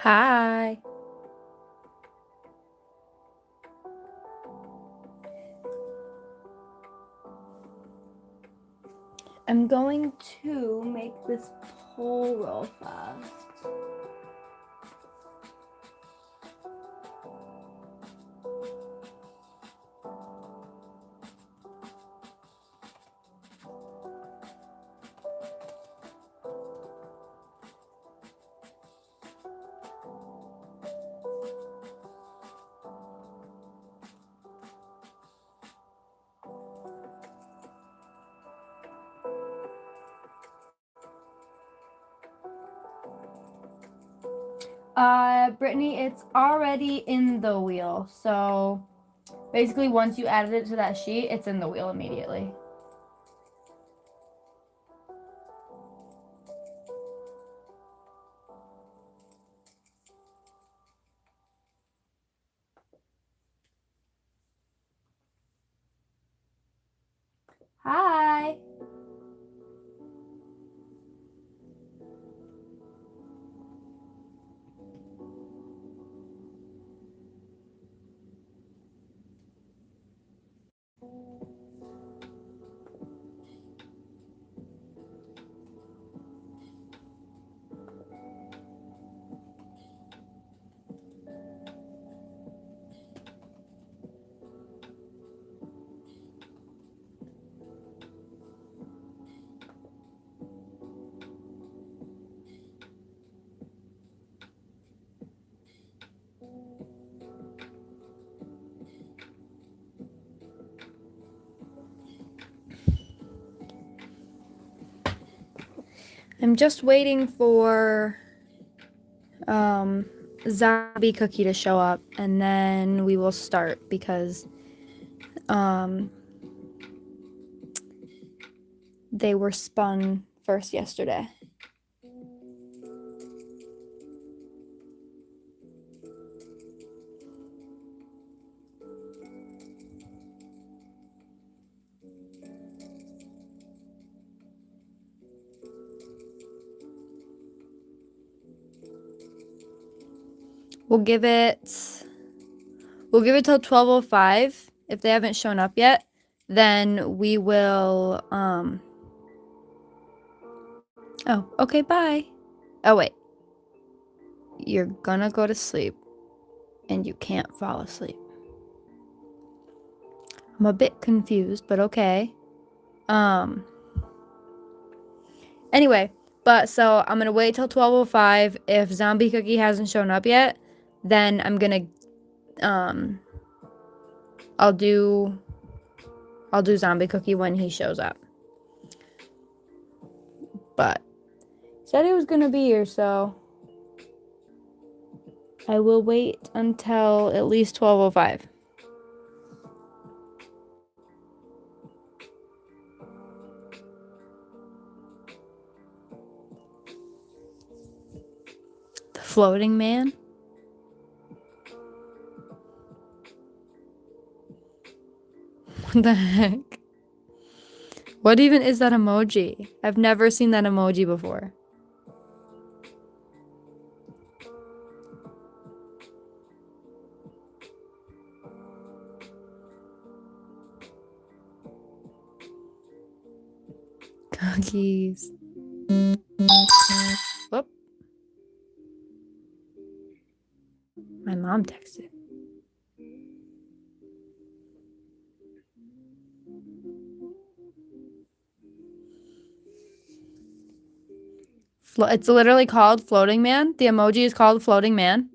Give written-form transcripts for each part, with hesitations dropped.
Hi. I'm going to make this poll real fast. Brittany, it's already in the wheel. So basically once you added it to that sheet, it's in the wheel immediately. Hi. I'm just waiting for Zombie Cookie to show up, and then we will start because they were spun first yesterday. We'll give it till 12:05. If they haven't shown up yet, then we will Oh, okay, bye. Oh wait. You're gonna go to sleep and you can't fall asleep. I'm a bit confused, but okay. Anyway, but so I'm gonna wait till 12:05. If Zombie Cookie hasn't shown up yet, then I'm gonna I'll do Zombie Cookie when he shows up. But he said he was gonna be here, so I will wait until at least 12:05. The floating man? What the heck? What even is that emoji? I've never seen that emoji before. Cookies. Whoop. My mom texted. It's literally called Floating Man. The emoji is called Floating Man.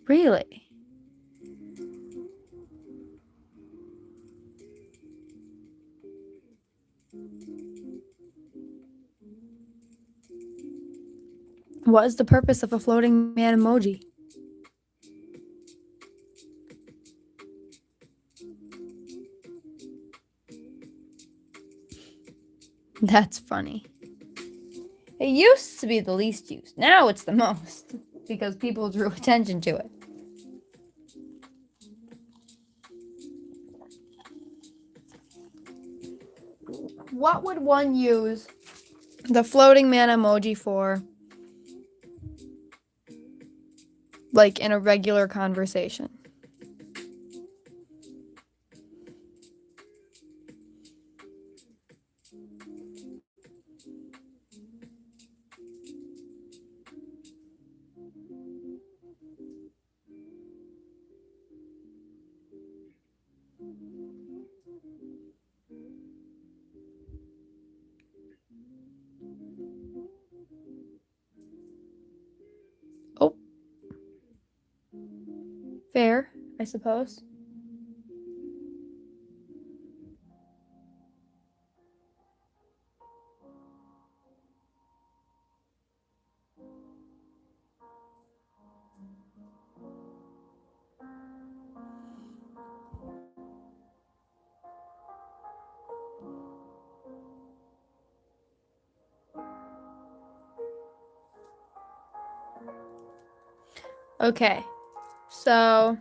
Really? What is the purpose of a floating man emoji? That's funny. It used to be the least used. Now it's the most because people drew attention to it. what would one use the floating man emoji for? Like in a regular conversation. Oh. Fair, I suppose. Okay, so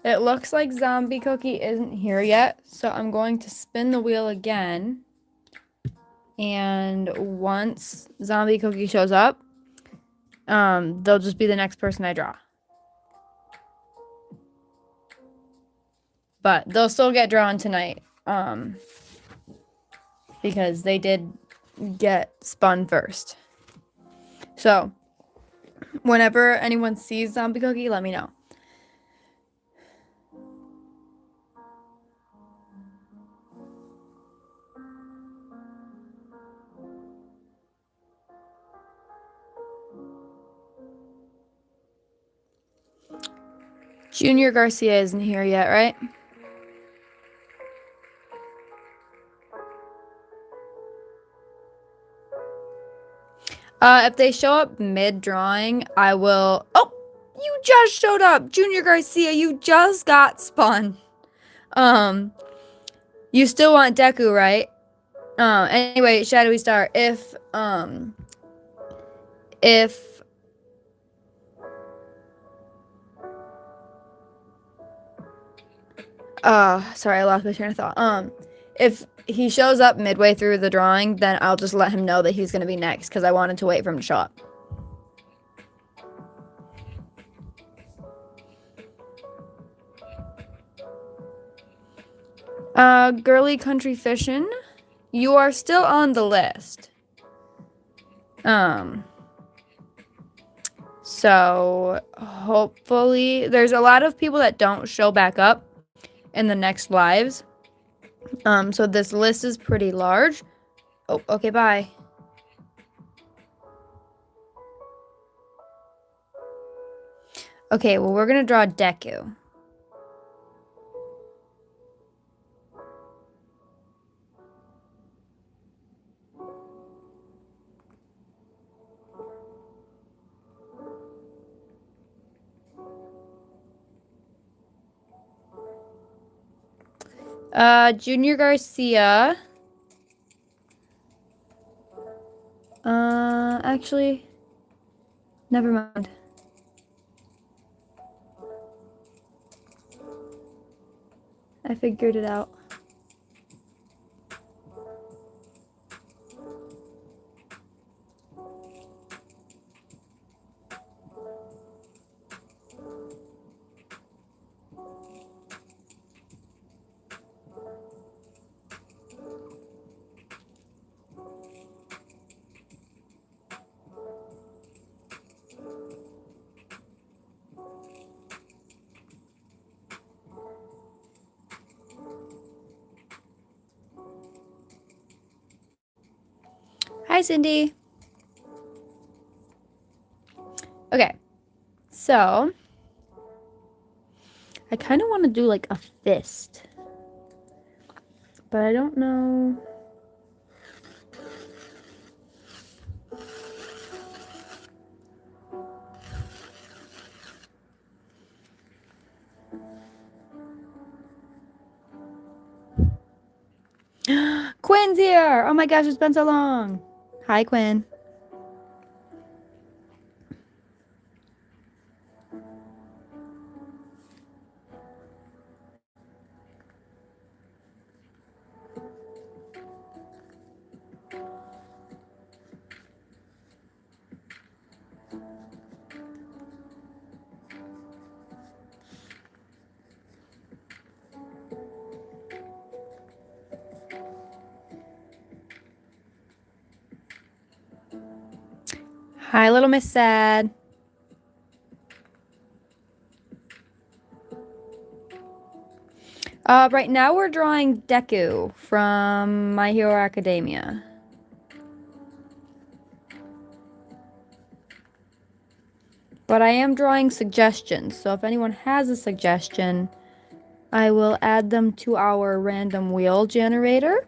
it looks like Zombie Cookie isn't here yet, so I'm going to spin the wheel again. And once Zombie Cookie shows up, they'll just be the next person I draw. But they'll still get drawn tonight, because they did get spun first. So, whenever anyone sees Zombie Cookie, let me know. Junior Garcia isn't here yet, right? If they show up mid-drawing, I will... Oh! You just showed up! Junior Garcia, you just got spun. You still want Deku, right? Anyway, Shadowy Star, sorry, I lost my train of thought. If he shows up midway through the drawing, then I'll just let him know that he's gonna be next, because I wanted to wait for him to show up. Girly Country Fishin', you are still on the list. So hopefully there's a lot of people that don't show back up in the next lives. So this list is pretty large. Oh, okay, bye. Okay, well, we're gonna draw Deku. Junior Garcia. Actually, never mind. I figured it out. Hi, Cindy. Okay, so I kind of want to do like a fist, but I don't know. Quinn's here! Oh my gosh, it's been so long. Hi, Quinn. Hi, little Miss Sad. Right now we're drawing Deku from My Hero Academia. But I am drawing suggestions, so if anyone has a suggestion, I will add them to our random wheel generator.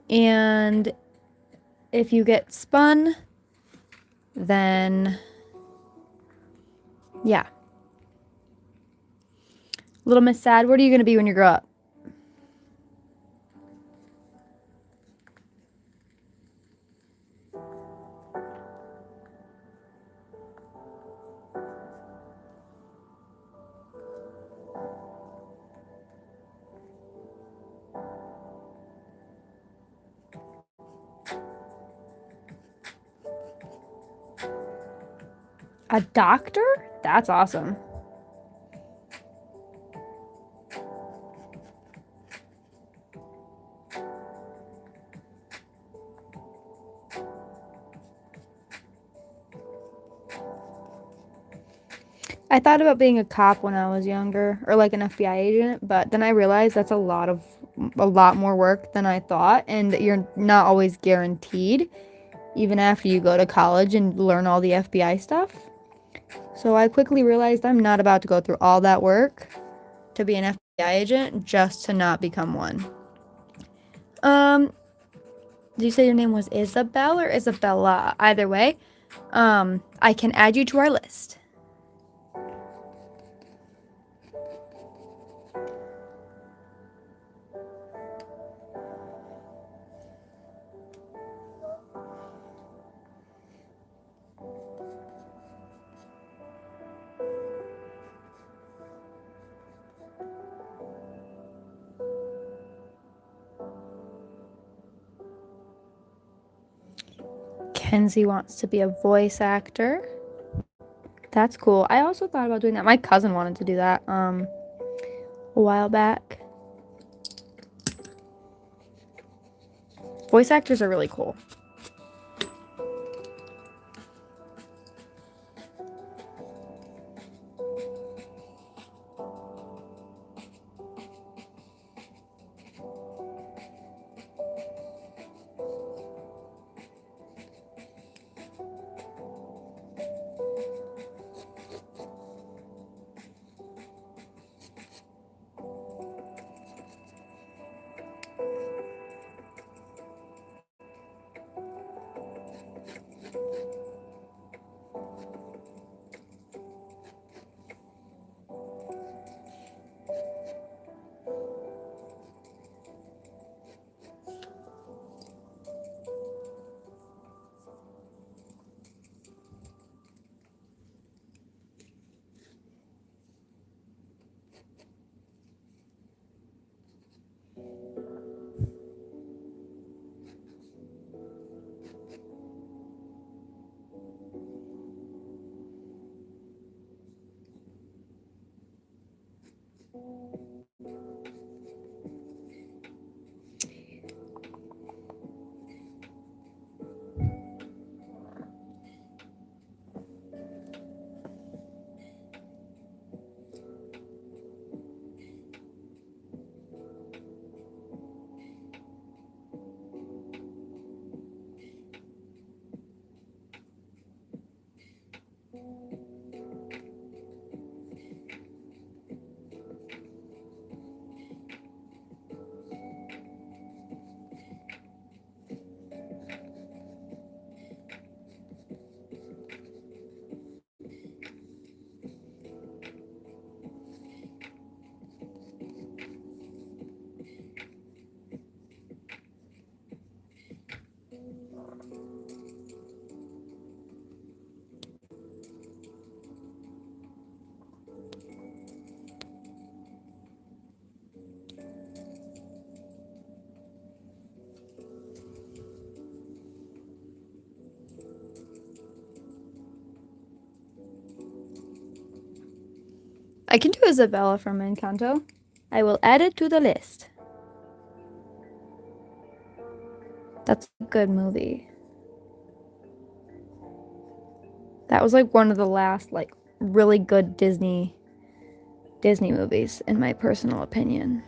And if you get spun, then yeah. Little Miss Sad, what are you going to be when you grow up? A doctor? That's awesome. I thought about being a cop when I was younger, or like an FBI agent, but then I realized that's a lot more work than I thought, and you're not always guaranteed, even after you go to college and learn all the FBI stuff. So I quickly realized I'm not about to go through all that work to be an FBI agent just to not become one. Did you say your name was Isabel or Isabella? Either way, I can add you to our list. Kenzie wants to be a voice actor. That's cool. I also thought about doing that. My cousin wanted to do that a while back. Voice actors are really cool. I can do Isabella from Encanto. I will add it to the list. That's a good movie. That was like one of the last like really good Disney movies, in my personal opinion.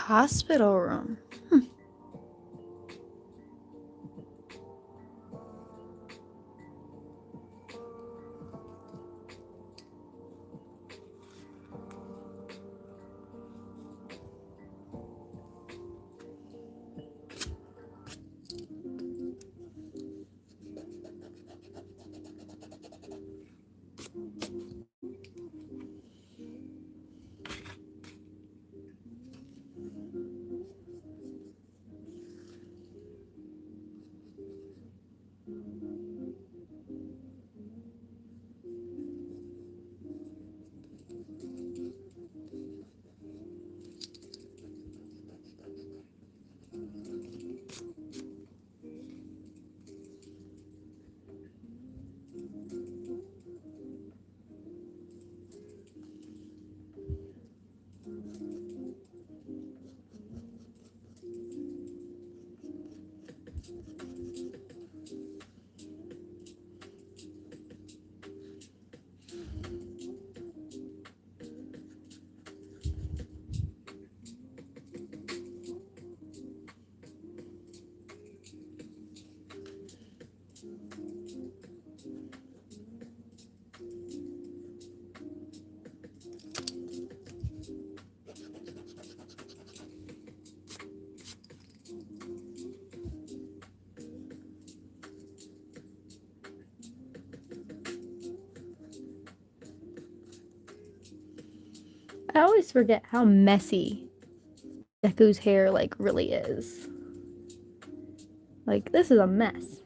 Hospital room. I always forget how messy Deku's hair like really is. Like, this is a mess.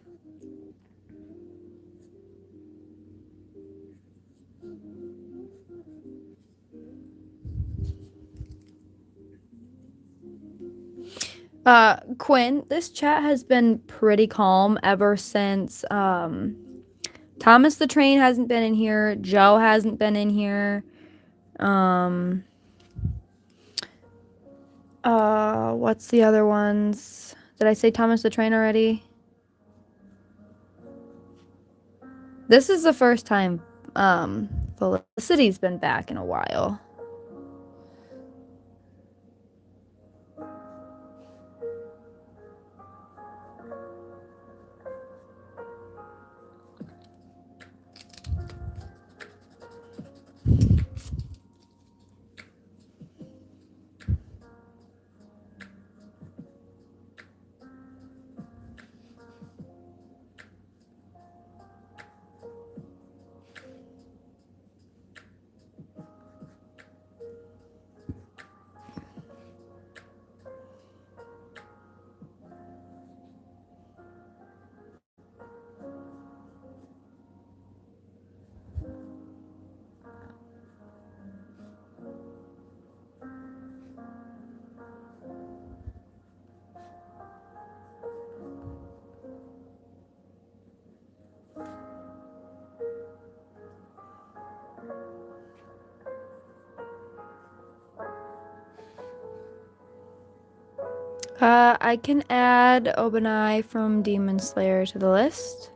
Quinn, this chat has been pretty calm ever since Thomas the Train hasn't been in here, Joe hasn't been in here. What's the other ones? Did I say Thomas the Train already? This is the first time Felicity's been back in a while. I can add Obanai from Demon Slayer to the list.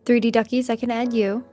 "3D Duckies," I can add you.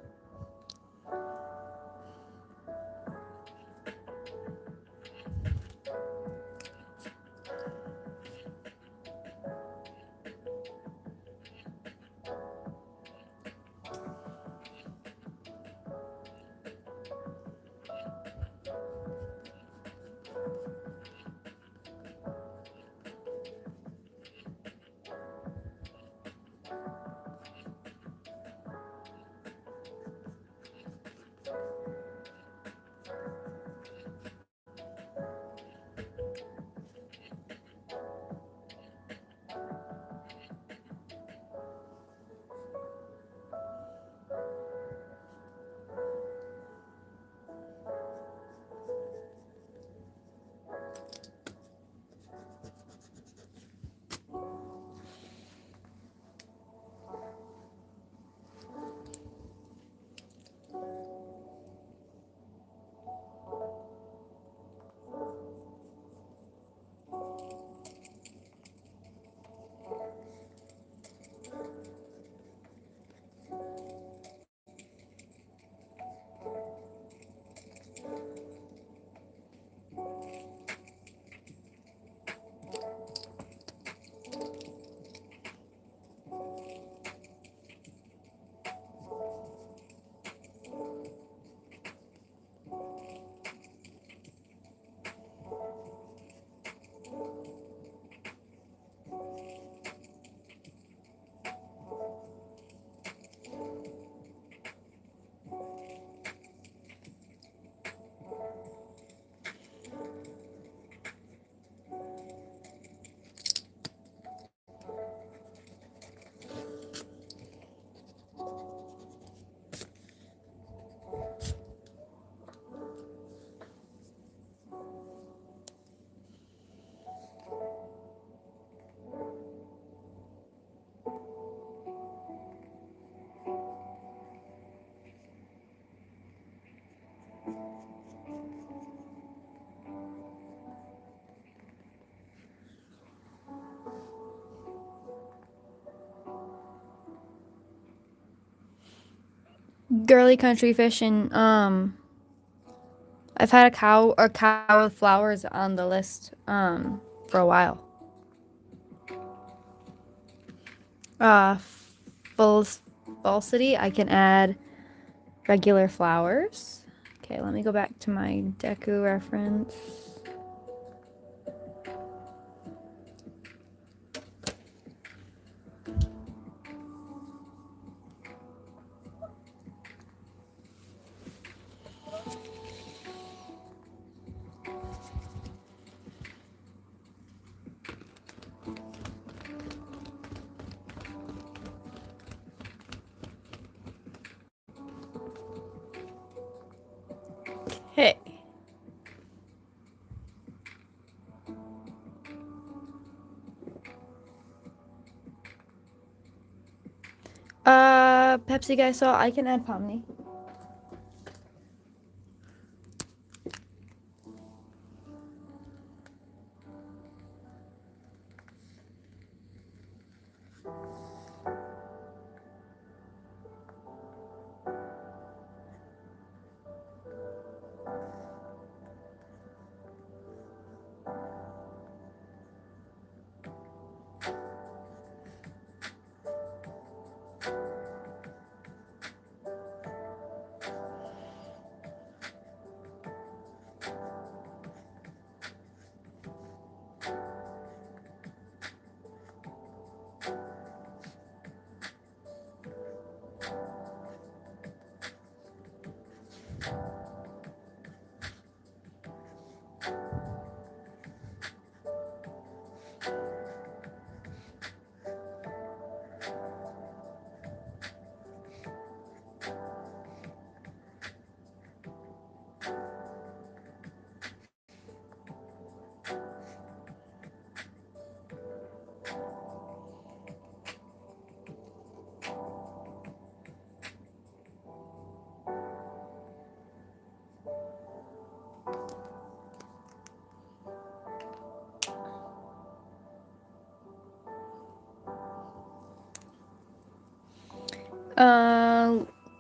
girly country fishing. I've had a cow with flowers on the list for a while. Falsity, I can add regular flowers. Okay, let me go back to my Deku reference. Okay. Pepsi guy saw I can add Pomni.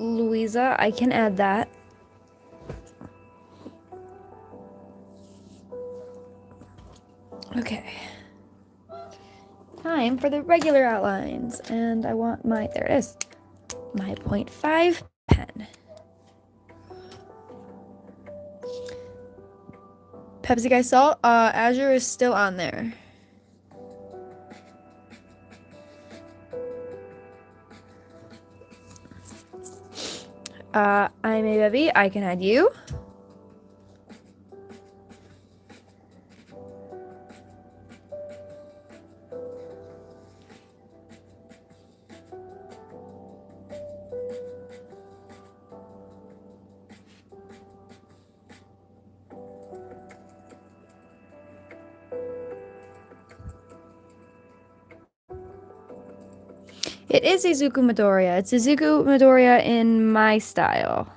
Louisa, I can add that. Okay. Time for the regular outlines. And I want my, there it is, my 0.5 pen. Pepsi guy saw, Azure is still on there. I'm a baby, I can add you. It is Izuku Midoriya. It's Izuku Midoriya in my style.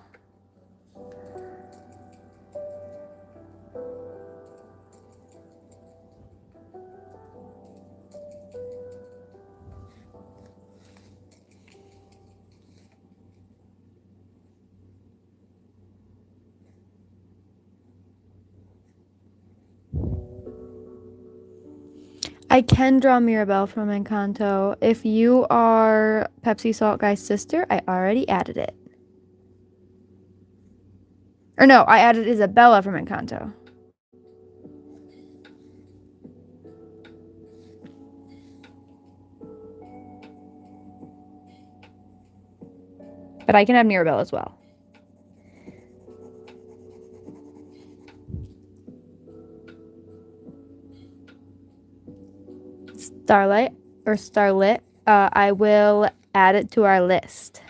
I can draw Mirabelle from Encanto. If you are Pepsi Salt Guy's sister, I already added it. Or no, I added Isabella from Encanto. But I can have Mirabelle as well. Starlight or Starlit, I will add it to our list.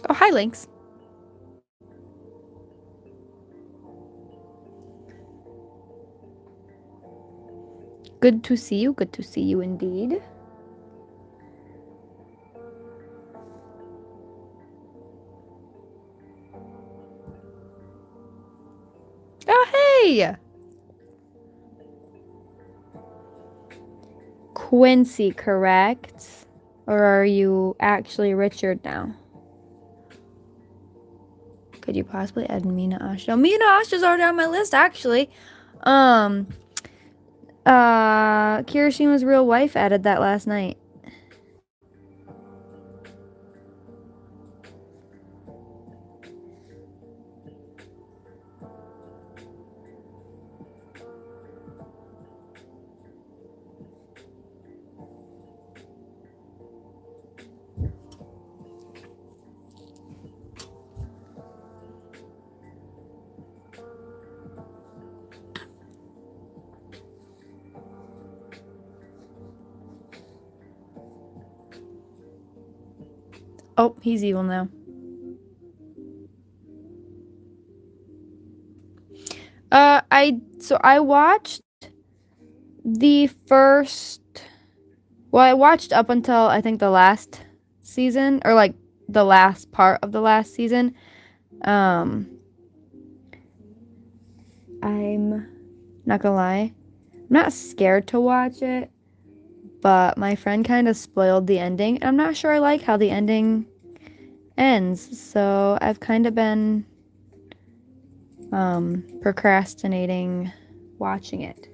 Oh, hi, Lynx. Good to see you. Good to see you indeed. Oh, hey! Quincy, correct? Or are you actually Richard now? Could you possibly add Mina Ash? No, Mina Ash is already on my list, actually. Kirishima's real wife added that last night. Oh, he's evil now. I watched the first. Well, I watched up until I think the last season, or like the last part of the last season. I'm not gonna lie, I'm not scared to watch it, but my friend kind of spoiled the ending. I'm not sure I like how the ending ends, so I've kind of been procrastinating watching it.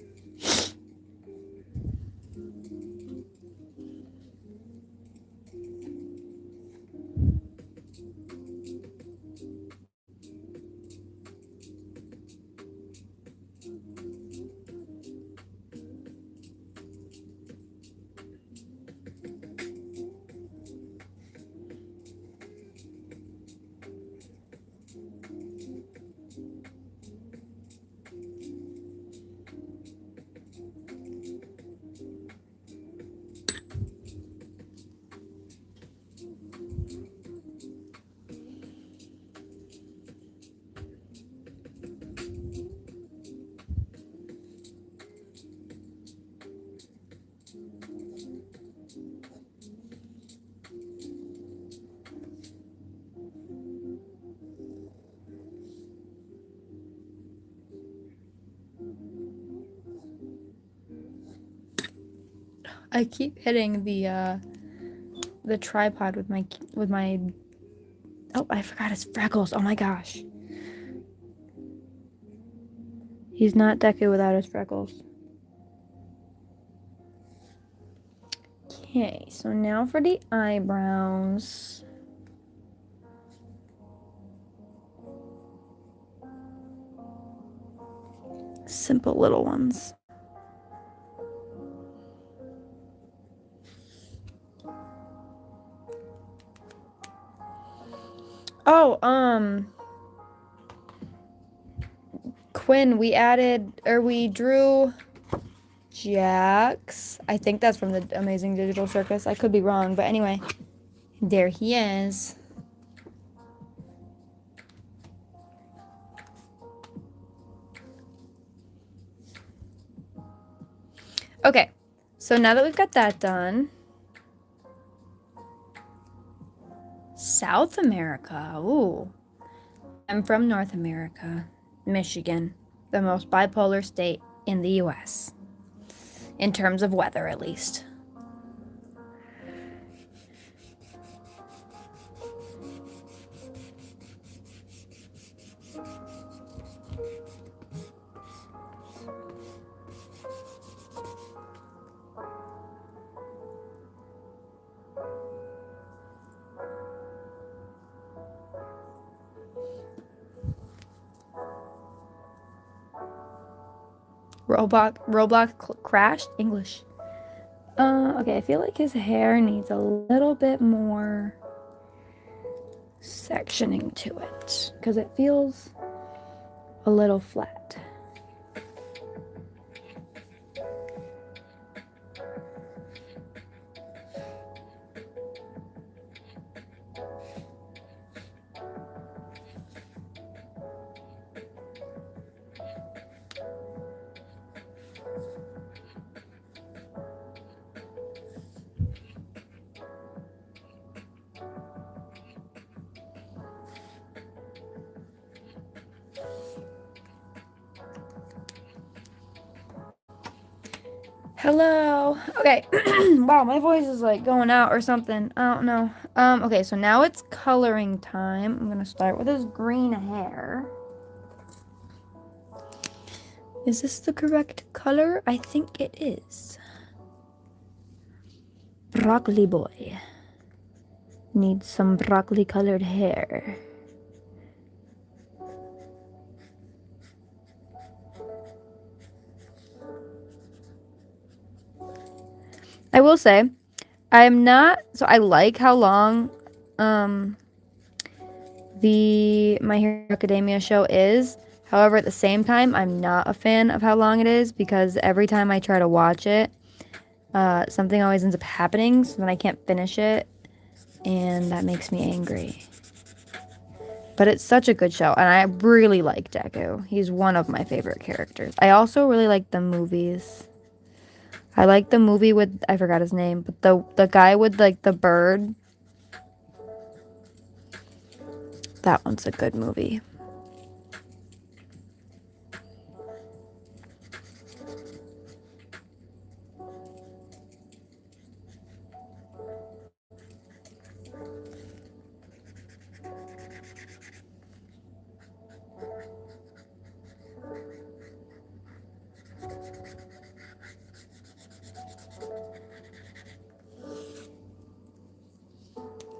I keep hitting the tripod with my. Oh, I forgot his freckles. Oh my gosh. He's not Deku without his freckles. Okay, so now for the eyebrows. Simple little ones. Oh, Quinn, we drew Jax. I think that's from the Amazing Digital Circus. I could be wrong, but anyway, there he is. Okay, so now that we've got that done, South America. Ooh. I'm from North America, Michigan, the most bipolar state in the US. In terms of weather, at least. Roblox crashed? English. Okay, I feel like his hair needs a little bit more sectioning to it because it feels a little flat. Hello. Okay. Wow, my voice is like going out or something. I don't know. Okay, so now it's coloring time. I'm gonna start with his green hair. Is this the correct color? I think it is. Broccoli boy. Needs some broccoli colored hair. I will say, I am not, so I like how long the My Hero Academia show is. However, at the same time, I'm not a fan of how long it is because every time I try to watch it, something always ends up happening, so then I can't finish it, and that makes me angry. But it's such a good show, and I really like Deku. He's one of my favorite characters. I also really like the movies. I like the movie with, I forgot his name, but the guy with like the bird. That one's a good movie.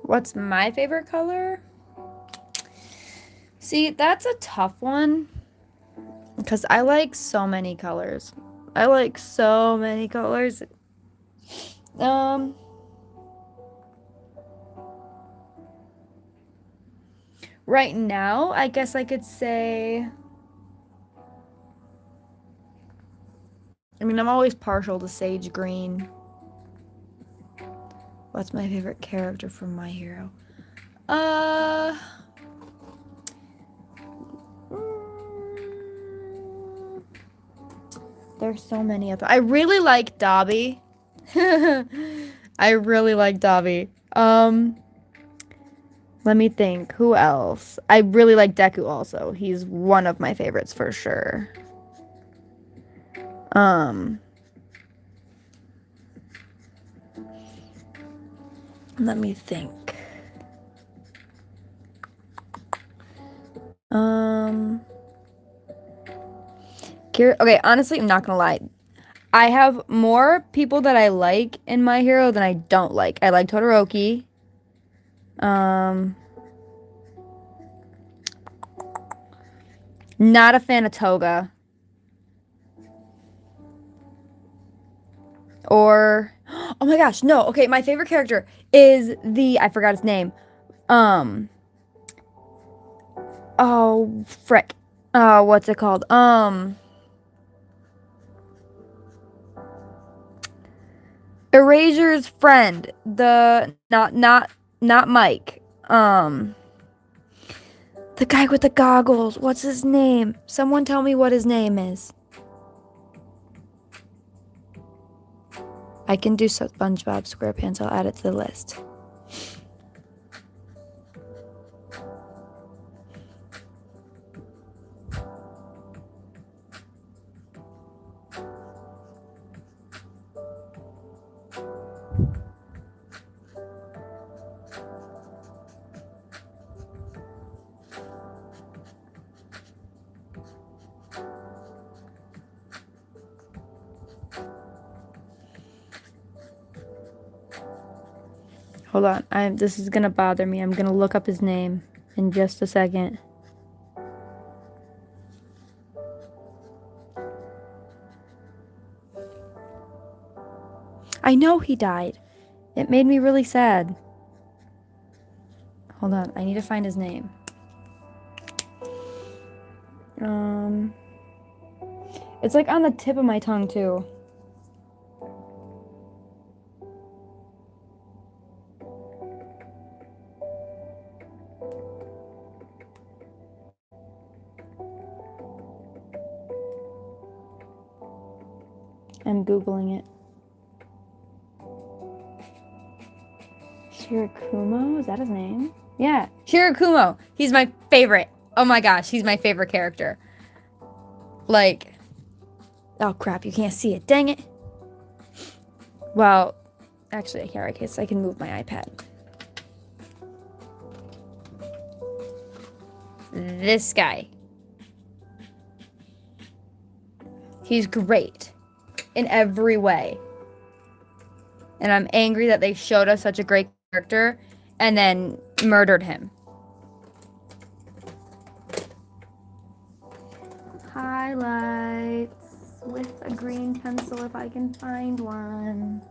What's my favorite color? See, that's a tough one because I like so many colors. I like so many colors. Right now, I guess I could say, I mean, I'm always partial to sage green. What's my favorite character from My Hero? There's so many of them. I really like Dobby. I really like Dobby. Let me think. Who else? I really like Deku also. He's one of my favorites for sure. Let me think. Okay, honestly, I'm not gonna lie. I have more people that I like in My Hero than I don't like. I like Todoroki. Not a fan of Toga. Or, oh my gosh, no. Okay, my favorite character is I forgot his name. Oh, frick. What's it called? Eraser's friend. Not Mike. The guy with the goggles. What's his name? Someone tell me what his name is. I can do SpongeBob SquarePants. I'll add it to the list. Hold on. This is gonna bother me. I'm gonna look up his name in just a second. I know he died. It made me really sad. Hold on. I need to find his name. It's like on the tip of my tongue too. I'm Googling it. Shirakumo? Is that his name? Yeah. Shirakumo. He's my favorite. Oh my gosh. He's my favorite character. Like, oh crap. You can't see it. Dang it. Well, actually, here, I guess I can move my iPad. This guy. He's great in every way. And I'm angry that they showed us such a great character and then murdered him. Highlights with a green pencil if I can find one.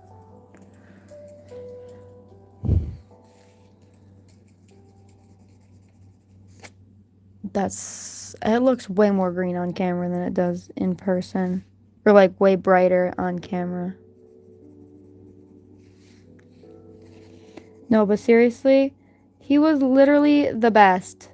It looks way more green on camera than it does in person. Or like way brighter on camera. No, but seriously, he was literally the best.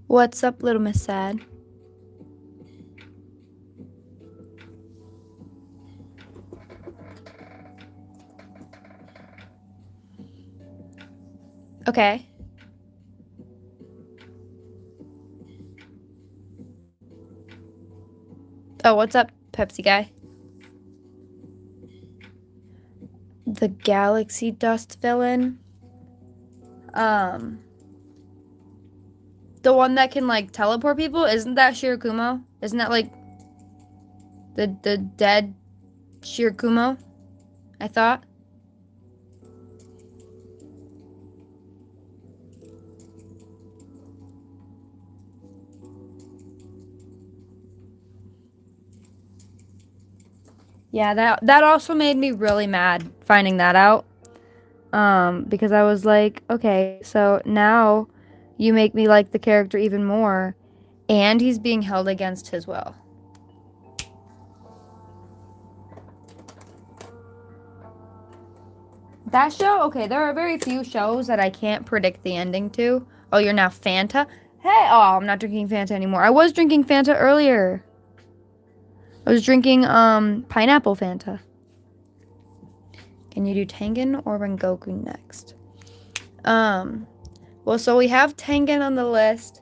What's up, Little Miss Sad? Okay. Oh, what's up, Pepsi guy? The Galaxy Dust villain. The one that can like teleport people, isn't that Shirakumo? Isn't that like the dead Shirakumo? I thought. Yeah, that also made me really mad finding that out. Because I was like, okay, so now you make me like the character even more, and he's being held against his will. That show, okay, there are very few shows that I can't predict the ending to. Oh, you're now Fanta? Hey, oh, I'm not drinking Fanta anymore. I was drinking Fanta earlier. I was drinking, pineapple Fanta. Can you do Tengen or Rengoku next? Well, so we have Tengen on the list.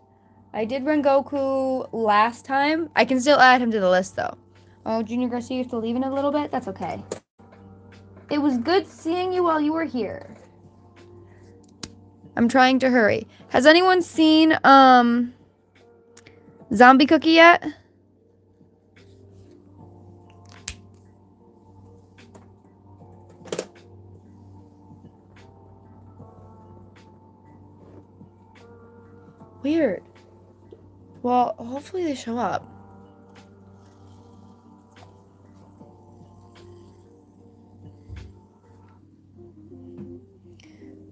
I did Rengoku last time. I can still add him to the list, though. Oh, Junior Garcia, you have to leave in a little bit? That's okay. It was good seeing you while you were here. I'm trying to hurry. Has anyone seen, Zombie Cookie yet? Weird. Well, hopefully they show up.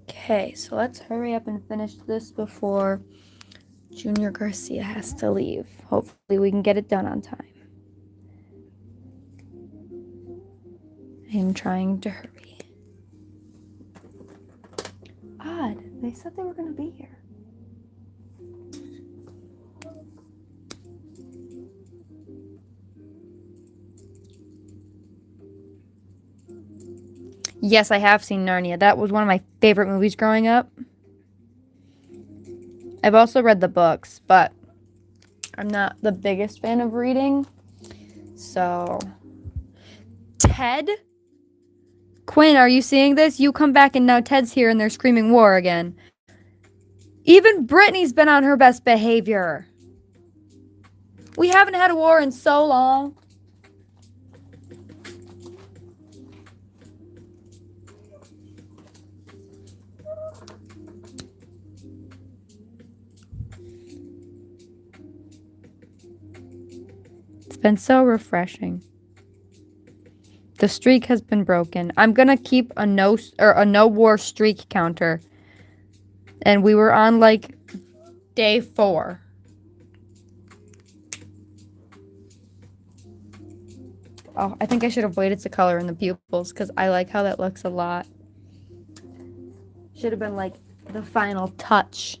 Okay, so let's hurry up and finish this before Junior Garcia has to leave. Hopefully we can get it done on time. I'm trying to hurry. Odd, they said they were going to be here. Yes, I have seen Narnia. That was one of my favorite movies growing up. I've also read the books, but I'm not the biggest fan of reading. So, Ted? Quinn, are you seeing this? You come back and now Ted's here and they're screaming war again. Even Brittany's been on her best behavior. We haven't had a war in so long. It's been so refreshing. The streak has been broken. I'm gonna keep a no war streak counter. And we were on like day 4. Oh, I think I should have waited to color in the pupils because I like how that looks a lot. Should have been like the final touch.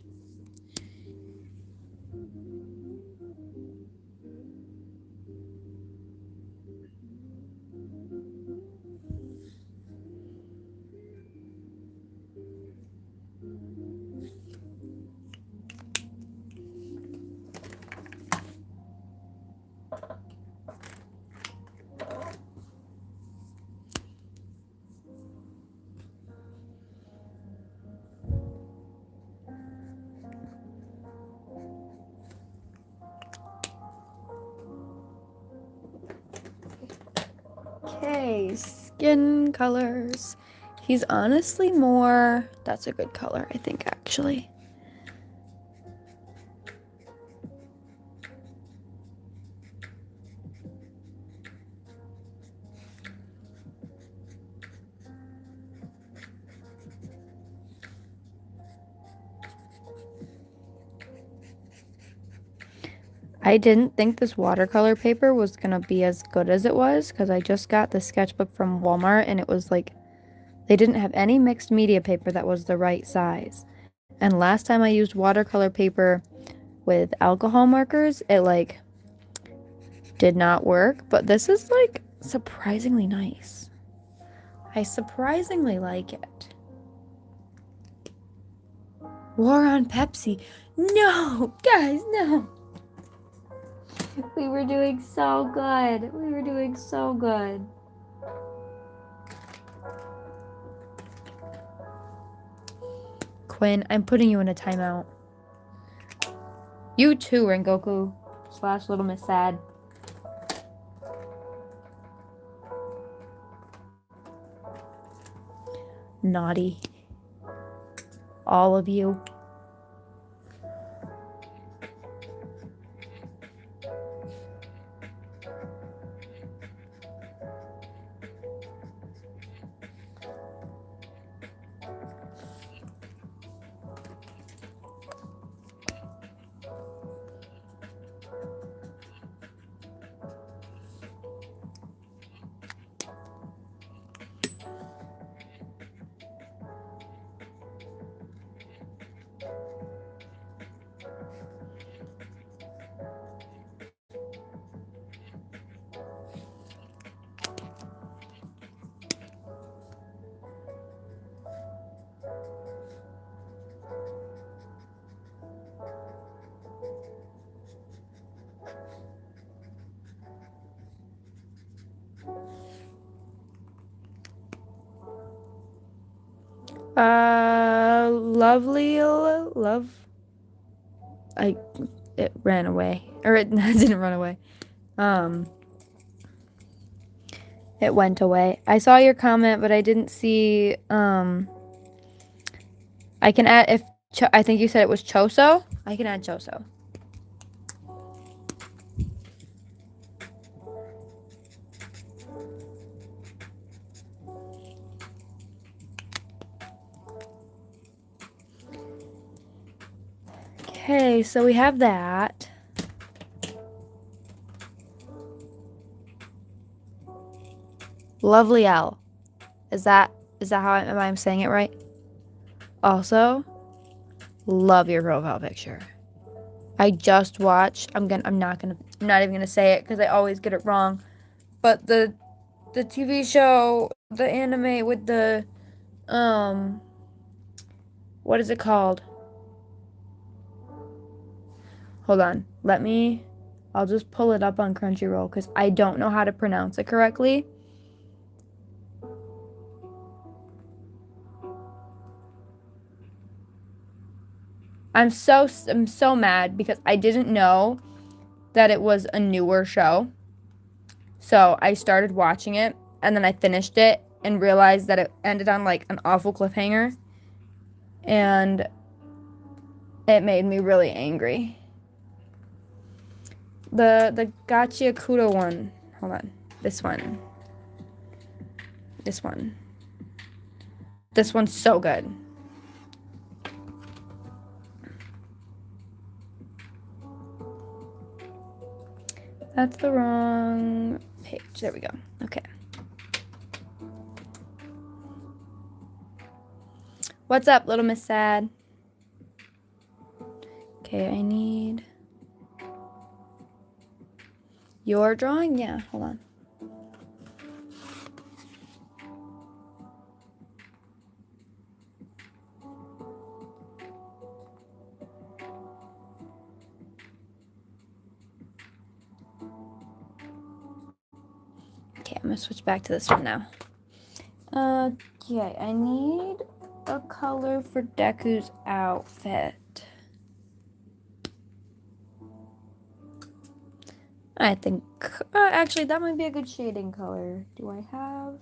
Okay, skin colors. He's honestly more, that's a good color, I think, actually. I didn't think this watercolor paper was gonna be as good as it was because I just got the sketchbook from Walmart and it was like, they didn't have any mixed media paper that was the right size. And last time I used watercolor paper with alcohol markers, it like did not work, but this is like surprisingly nice. I surprisingly like it. War on Pepsi. No, guys, no. We were doing so good. We were doing so good. Quinn, I'm putting you in a timeout. You too, Rengoku / Little Miss Sad. Naughty. All of you. Lovely love. It ran away. Or it didn't run away. It went away. I saw your comment, but I didn't see, I can add, if, I think you said it was Choso. I can add Choso. Okay, so we have that. Lovely L. Is that how I'm saying it right? Also, love your profile picture. I just watched, I'm not even gonna say it because I always get it wrong. But the TV show, the anime with the what is it called? Hold on. I'll just pull it up on Crunchyroll because I don't know how to pronounce it correctly. I'm so mad because I didn't know that it was a newer show. So I started watching it and then I finished it and realized that it ended on like an awful cliffhanger. And it made me really angry. The Gachia Kudo one. Hold on. This one. This one's so good. That's the wrong page. There we go. Okay. What's up, little Miss Sad? Okay, I need your drawing? Yeah, hold on. Okay, I'm gonna switch back to this one now. Okay, I need a color for Deku's outfit. I think, actually, that might be a good shading color. Do I have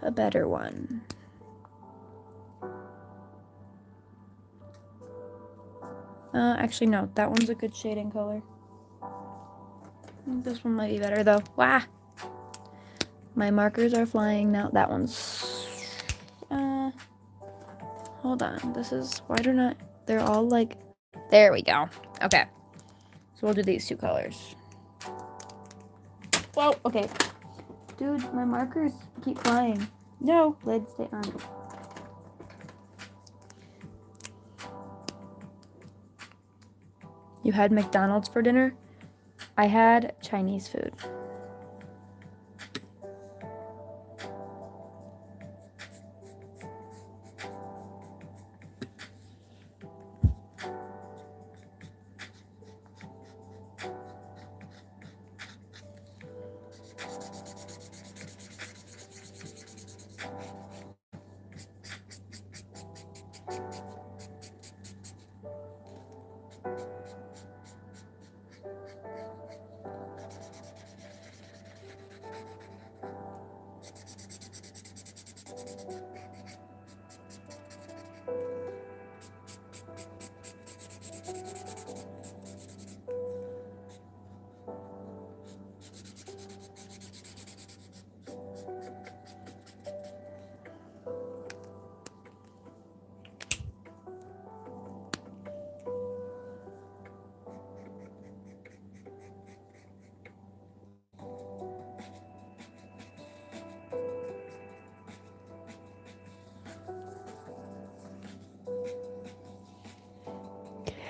a better one? Actually, no, that one's a good shading color. This one might be better, though. Wah! My markers are flying now. That one's, hold on. This is, why do not, they're all like, there we go. Okay. So we'll do these two colors. Whoa, okay. Dude, my markers keep flying. No, lid, stay on. You had McDonald's for dinner? I had Chinese food.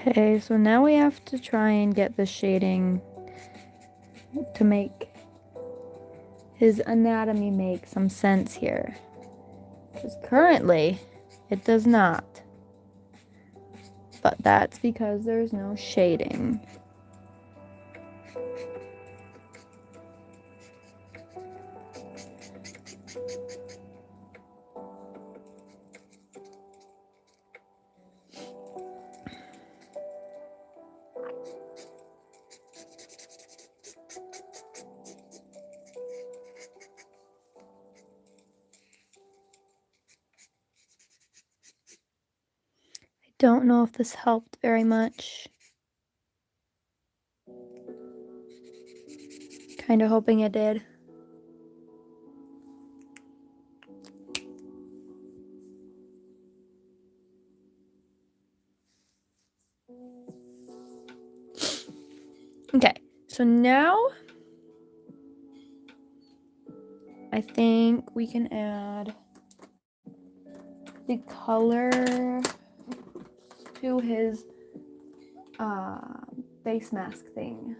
Okay, so now we have to try and get the shading to make his anatomy make some sense here. Because currently, it does not. But that's because there's no shading. Don't know if this helped very much. Kind of hoping it did. Okay, so now I think we can add the color to his face mask thing.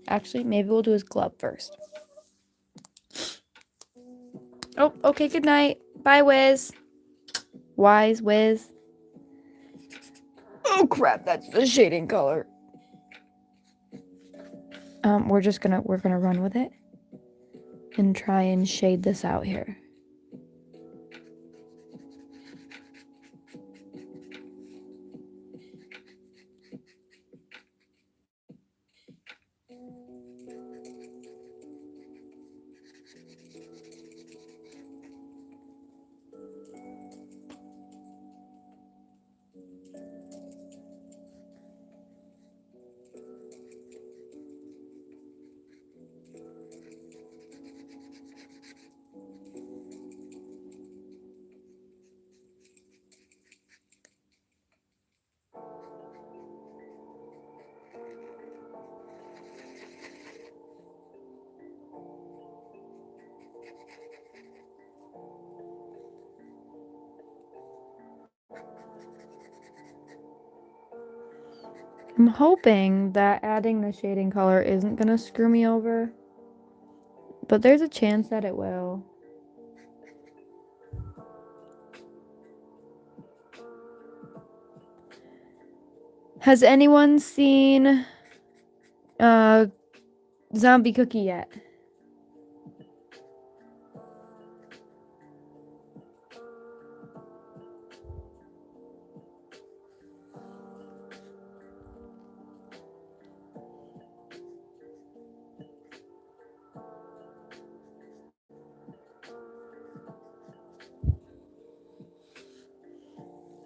Actually, maybe we'll do his glove first. Oh, okay, good night. Bye, Wiz. Wise Wiz. Oh crap, that's the shading color. We're gonna run with it and try and shade this out here. I'm hoping that adding the shading color isn't gonna screw me over, but there's a chance that it will. Has anyone seen Zombie Cookie yet?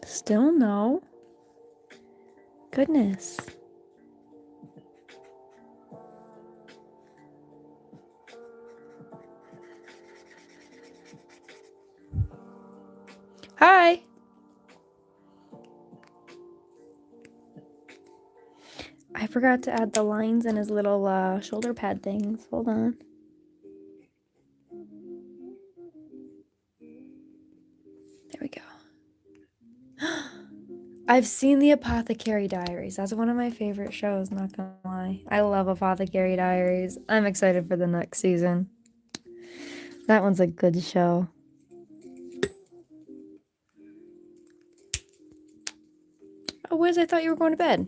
Still no. Goodness. Hi. I forgot to add the lines in his little shoulder pad things. Hold on. There we go. I've seen the Apothecary Diaries. That's one of my favorite shows, not gonna lie. I love Apothecary Diaries. I'm excited for the next season. That one's a good show. Oh, Wiz, I thought you were going to bed.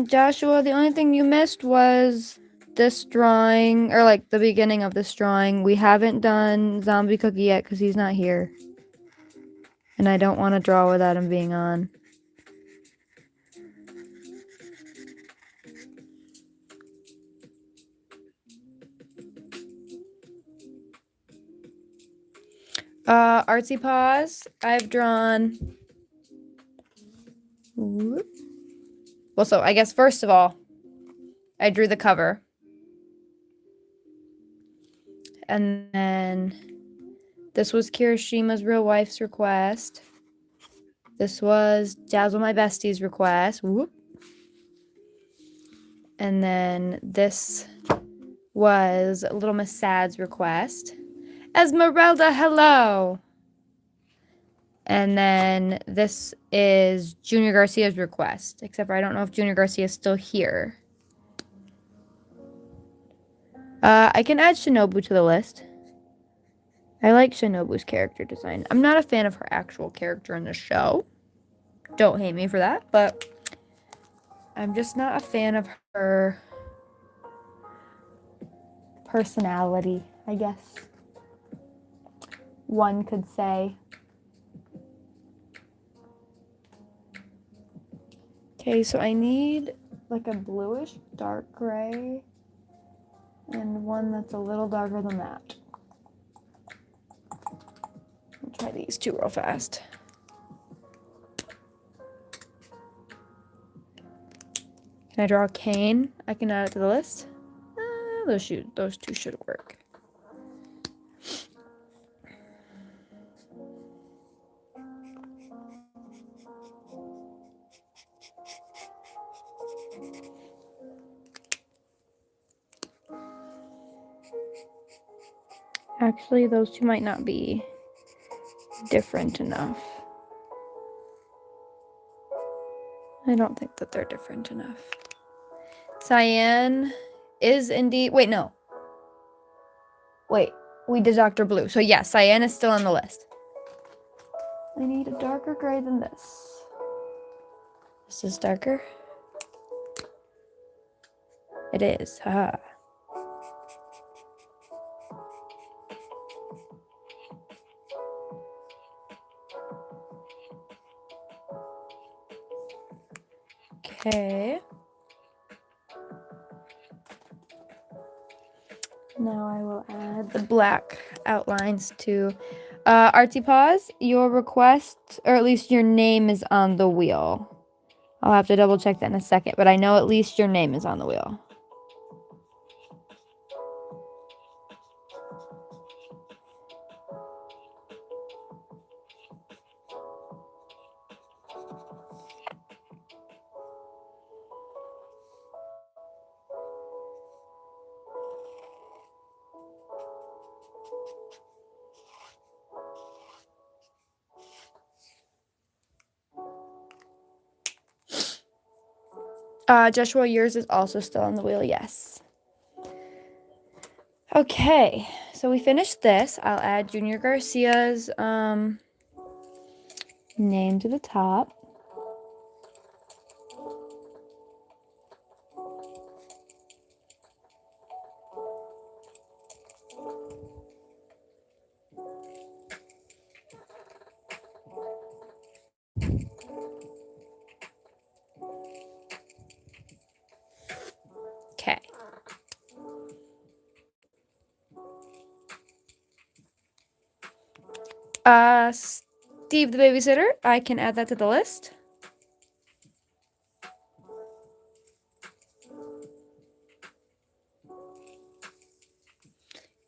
Joshua, the only thing you missed was this drawing, or like the beginning of this drawing. We haven't done Zombie Cookie yet because he's not here. And I don't want to draw without him being on. Artsy Paws, I've drawn. Well, so I guess first of all, I drew the cover. And then this was Kirishima's real wife's request. This was Dazzle My Bestie's request. Whoop. And then this was Little Miss Sad's request. Esmeralda, hello! And then this is Junior Garcia's request. Except for I don't know if Junior Garcia is still here. I can add Shinobu to the list. I like Shinobu's character design. I'm not a fan of her actual character in the show. Don't hate me for that, but I'm just not a fan of her personality, I guess one could say. Okay, so I need like a bluish dark gray and one that's a little darker than that. I'll try these two real fast. Can I draw a cane? I can add it to the list. Those two should work. Actually, those two might not be different enough. I don't think that they're different enough. Cyan is indeed... Wait, no. Wait, we did Dr. Blue. So yeah, Cyan is still on the list. I need a darker gray than this. This is darker. It is, haha. Okay. Now I will add the black outlines to Artsy Paws. Your request, or at least your name, is on the wheel. I'll have to double check that in a second, but I know at least your name is on the wheel. Joshua, yours is also still on the wheel, yes. Okay, so we finished this. I'll add Junior Garcia's name to the top. Okay. Steve the babysitter, I can add that to the list.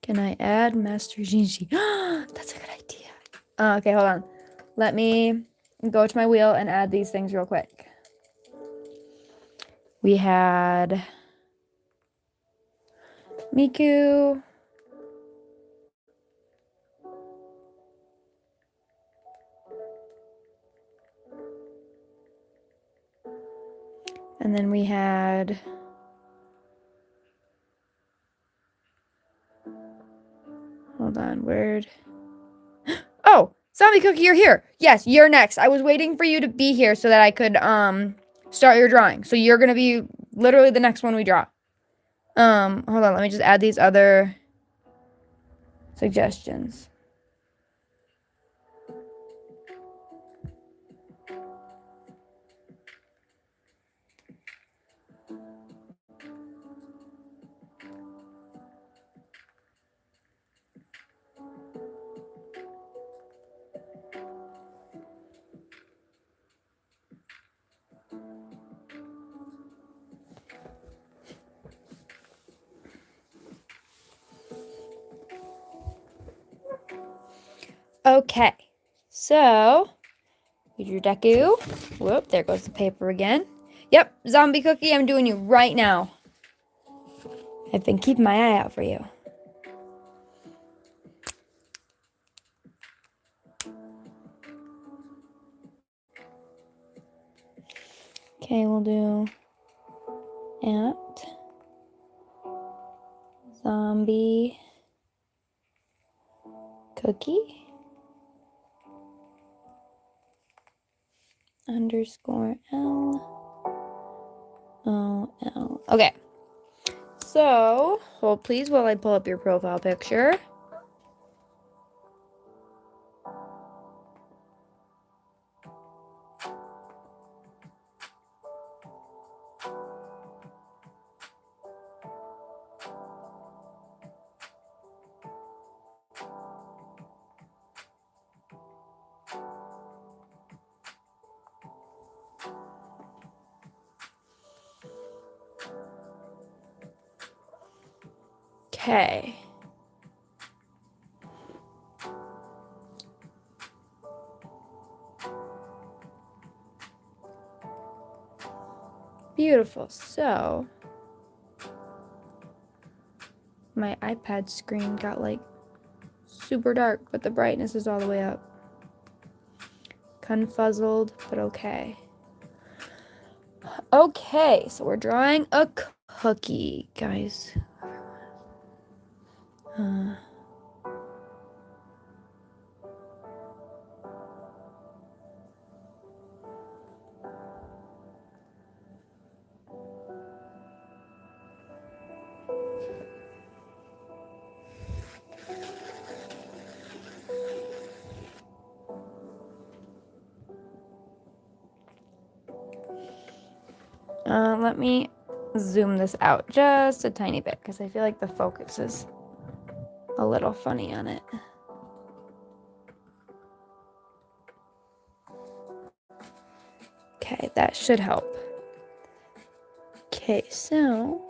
Can I add Master Jinji? That's a good idea. Okay, hold on. Let me go to my wheel and add these things real quick. We had Miku. And then we had hold on, word. Oh, Zombie Cookie, you're here. Yes, you're next. I was waiting for you to be here so that I could start your drawing. So you're gonna be literally the next one we draw. Hold on, let me just add these other suggestions. Okay, so we drew Deku. Whoop, there goes the paper again. Yep, Zombie Cookie, I'm doing you right now. I've been keeping my eye out for you. Okay, we'll do at Zombie Cookie underscore L. Okay. So, hold please while I pull up your profile picture. Okay. Beautiful. So, my iPad screen got like super dark, but the brightness is all the way up. Confuzzled, but okay. Okay, so we're drawing a cookie, guys. Let me zoom this out just a tiny bit because I feel like the focus is a little funny on it. Okay, that should help. Okay, so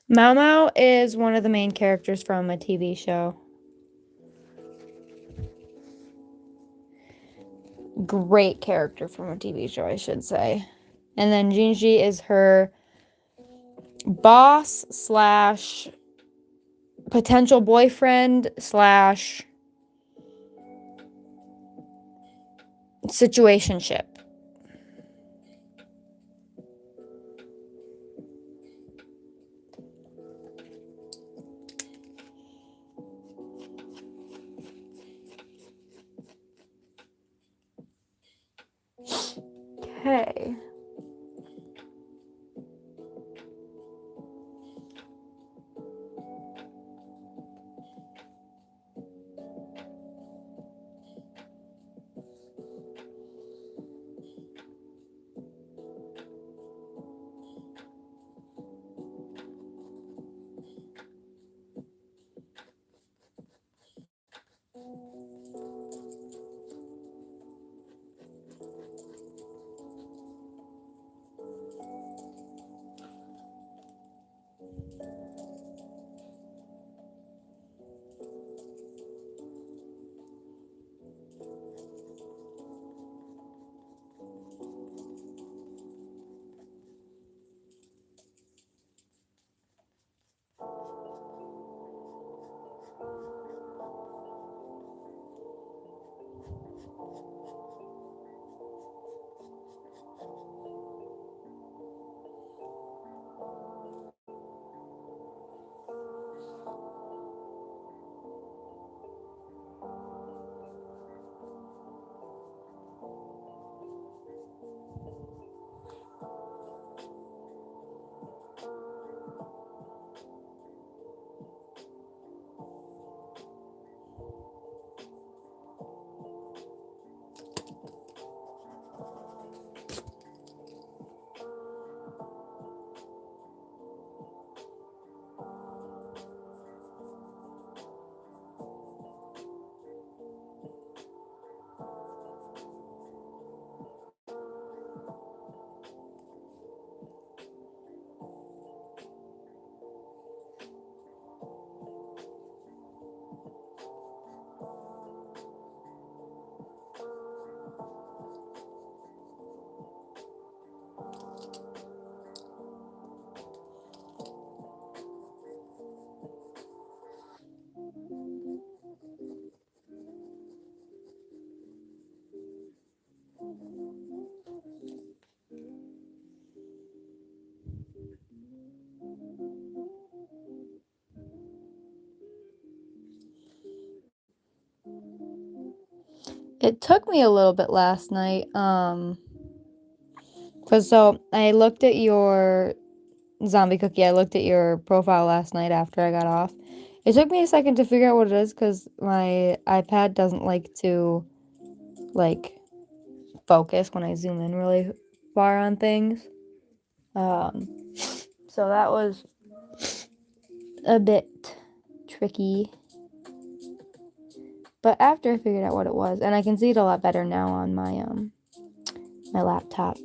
Mau Mau is one of the main characters from a TV show. Great character from a TV show, I should say. And then Jinji is her boss slash potential boyfriend slash situationship. Okay. It took me a little bit last night, because so I looked at your zombie cookie. I looked at your profile last night after I got off. It took me a second to figure out what it is because my iPad doesn't like to like focus when I zoom in really far on things. So that was a bit tricky. But after I figured out what it was, and I can see it a lot better now on my laptop.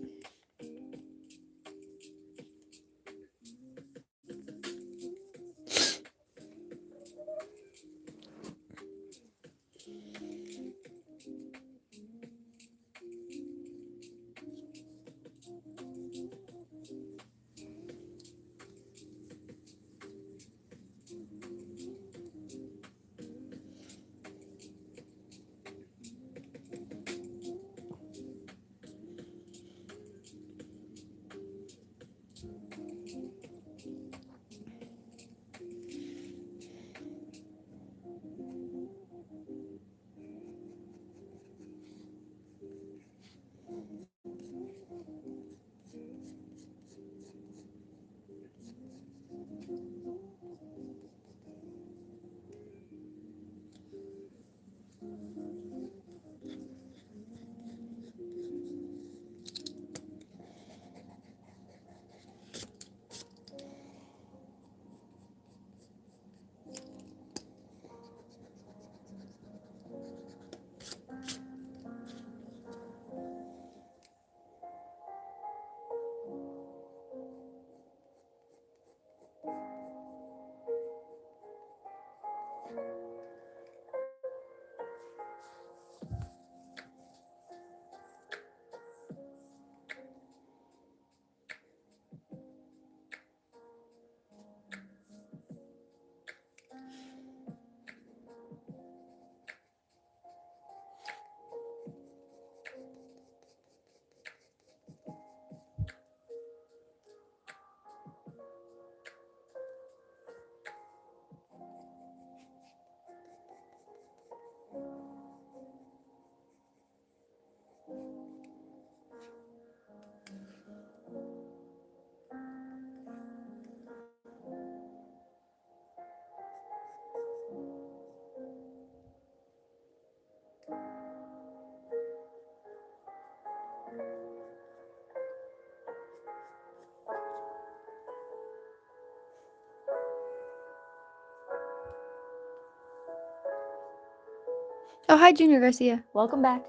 Oh, hi, Junior Garcia. Welcome back.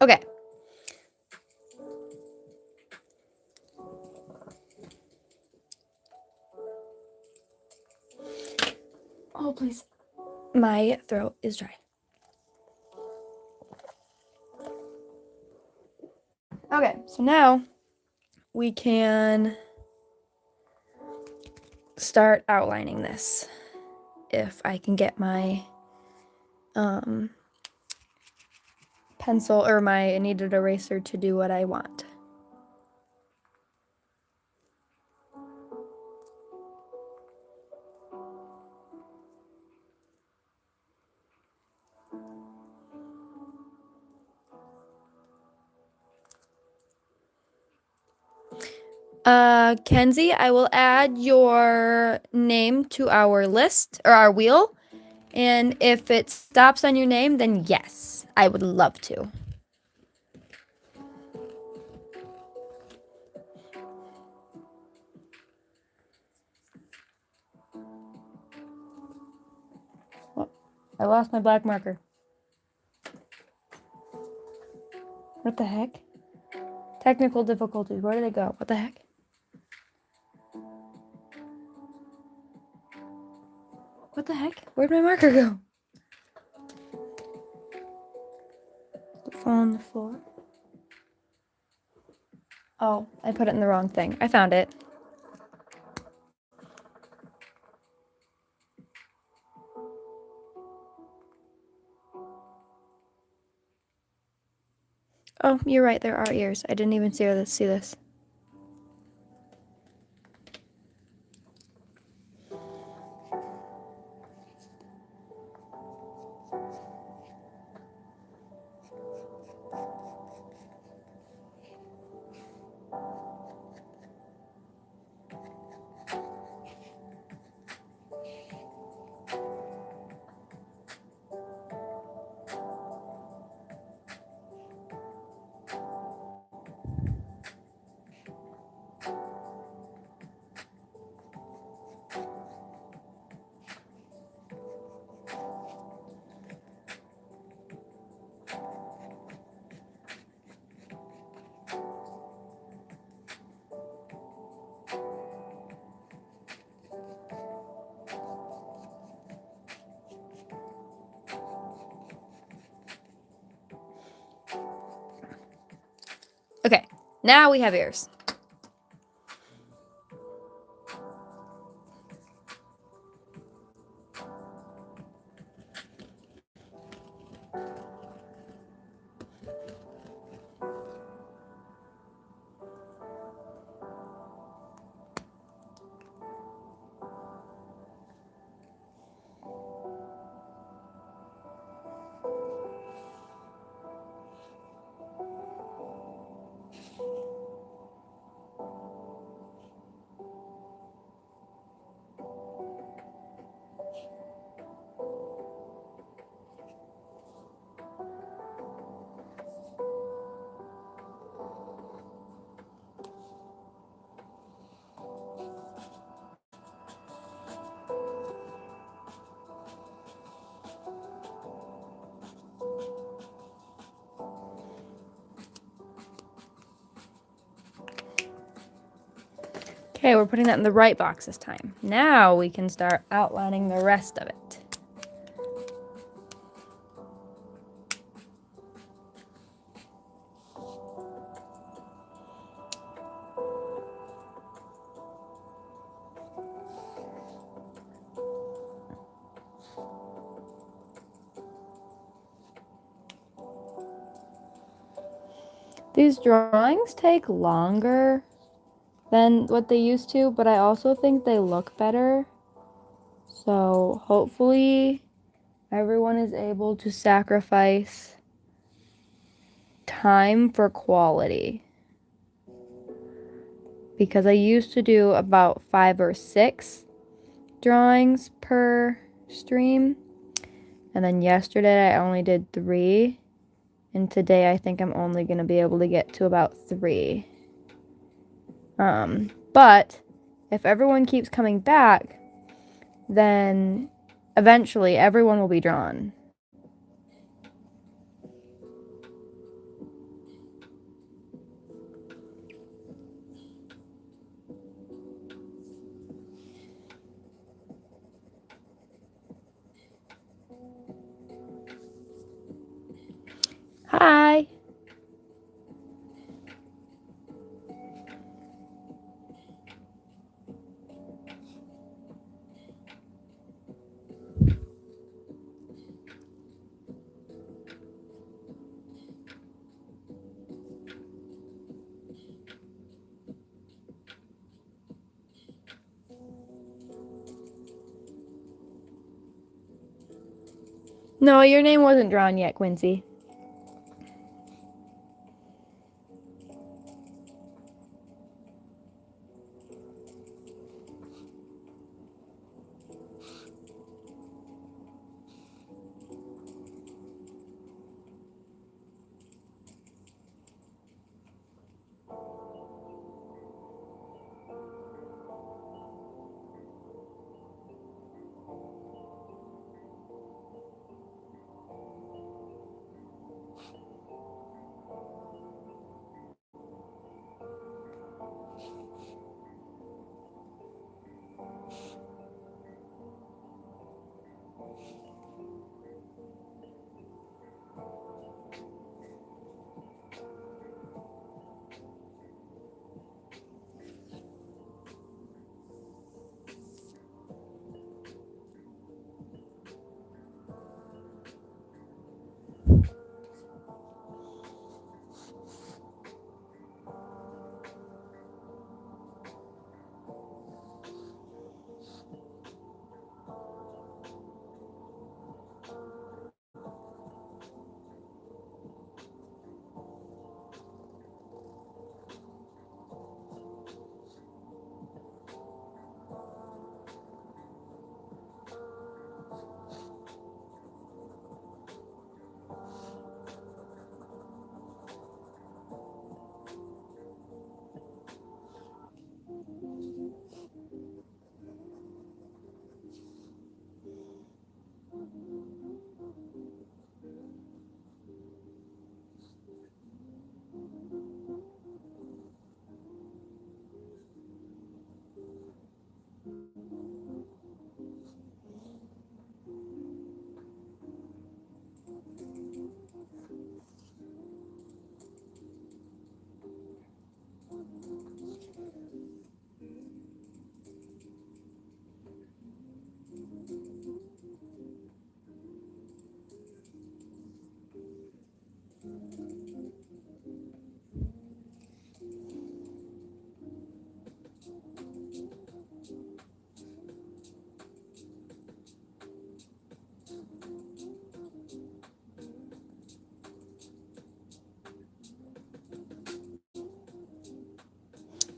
Okay. Oh, please. My throat is dry. Okay, so now we can start outlining this. If I can get my pencil or my kneaded eraser to do what I want. Kenzie, I will add your name to our list or our wheel. And if it stops on your name, then yes, I would love to. Oh, I lost my black marker. What the heck? Technical difficulties. Where did it go? What the heck? What the heck? Where'd my marker go? Did it fall on the floor? Oh, I put it in the wrong thing. I found it. Oh, you're right. There are ears. I didn't even see this. Okay, now we have ears. Okay, we're putting that in the right box this time. Now we can start outlining the rest of it. These drawings take longer than what they used to, but I also think they look better. So hopefully everyone is able to sacrifice time for quality. Because I used to do about 5 or 6 drawings per stream. And then yesterday I only did 3. And today I think I'm only going to be able to get to about 3. But if everyone keeps coming back, then eventually everyone will be drawn. Hi. No, your name wasn't drawn yet, Quincy.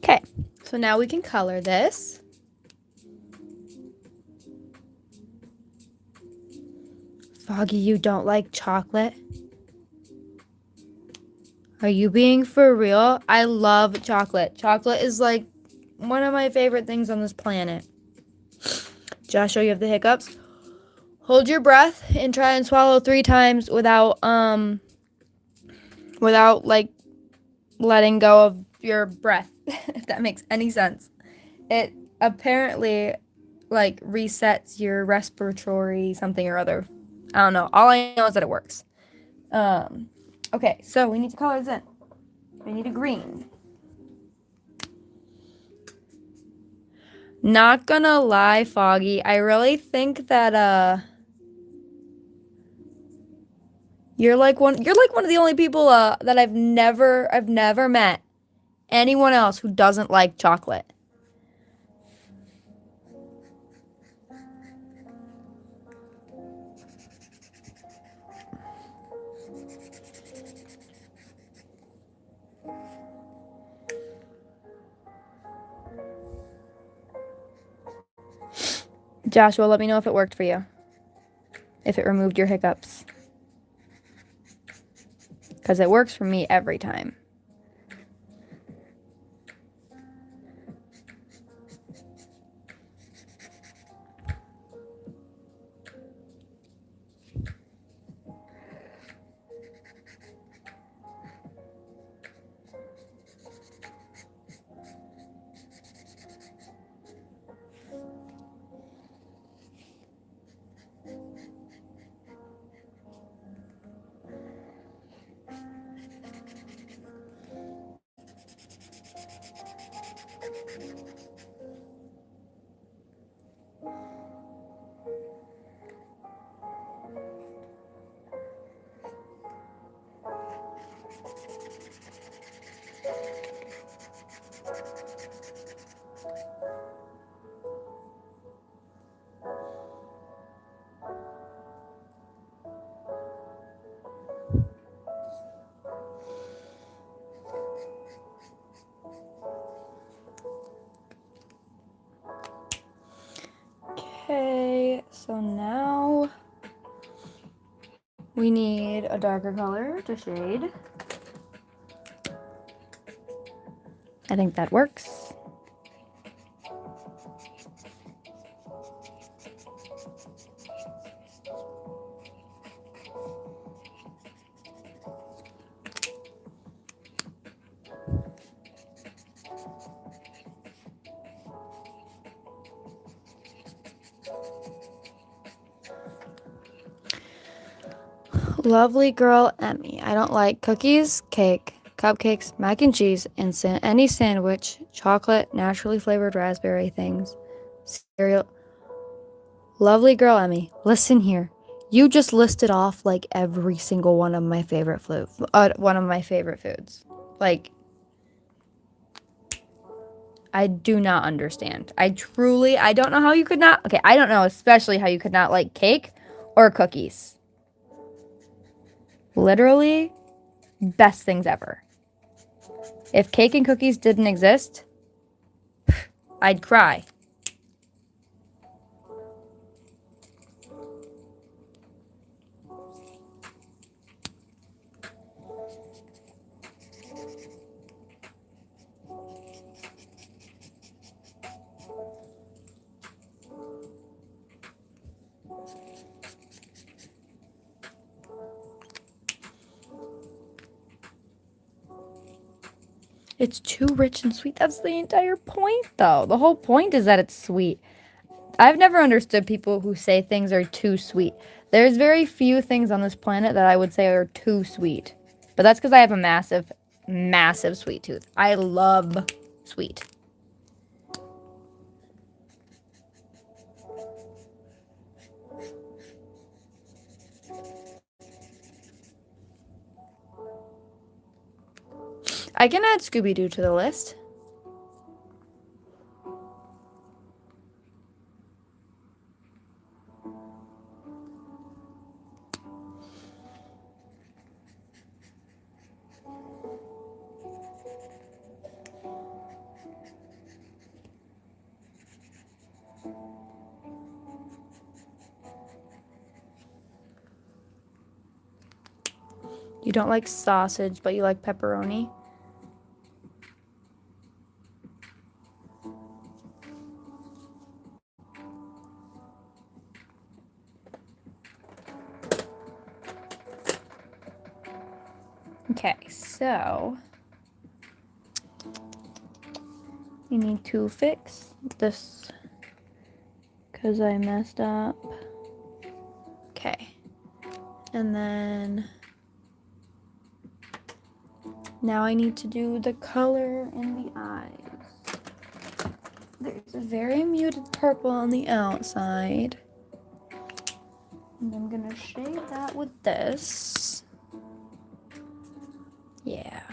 Okay, so now we can color this. Foggy, you don't like chocolate? Are you being for real? I love chocolate. Chocolate is like one of my favorite things on this planet. Joshua, you have the hiccups. Hold your breath and try and swallow 3 times without like letting go of your breath, if that makes any sense. It apparently like resets your respiratory something or other. I don't know. All I know is that it works. Okay, so we need to color this in. We need a green. Not gonna lie, Foggy, I really think that you're like one of the only people that I've never met anyone else who doesn't like chocolate. Joshua, let me know if it worked for you. If it removed your hiccups. Because it works for me every time. Okay, so now we need a darker color to shade. I think that works. Lovely girl Emmy. I don't like cookies, cake, cupcakes, mac and cheese, and any sandwich, chocolate, naturally flavored raspberry things, cereal. Lovely girl Emmy, listen here. You just listed off like every single one of my favorite foods. Like, I do not understand. I don't know how you could not. Okay, I don't know especially how you could not like cake or cookies. Literally, best things ever. If cake and cookies didn't exist, I'd cry. It's too rich and sweet. That's the entire point, though. The whole point is that it's sweet. I've never understood people who say things are too sweet. There's very few things on this planet that I would say are too sweet. But that's because I have a massive, massive sweet tooth. I love sweet. I can add Scooby-Doo to the list. You don't like sausage, but you like pepperoni. Okay, so you need to fix this because I messed up. Okay, and then now I need to do the color in the eyes. There's a very muted purple on the outside. And I'm gonna shade that with this. Yeah.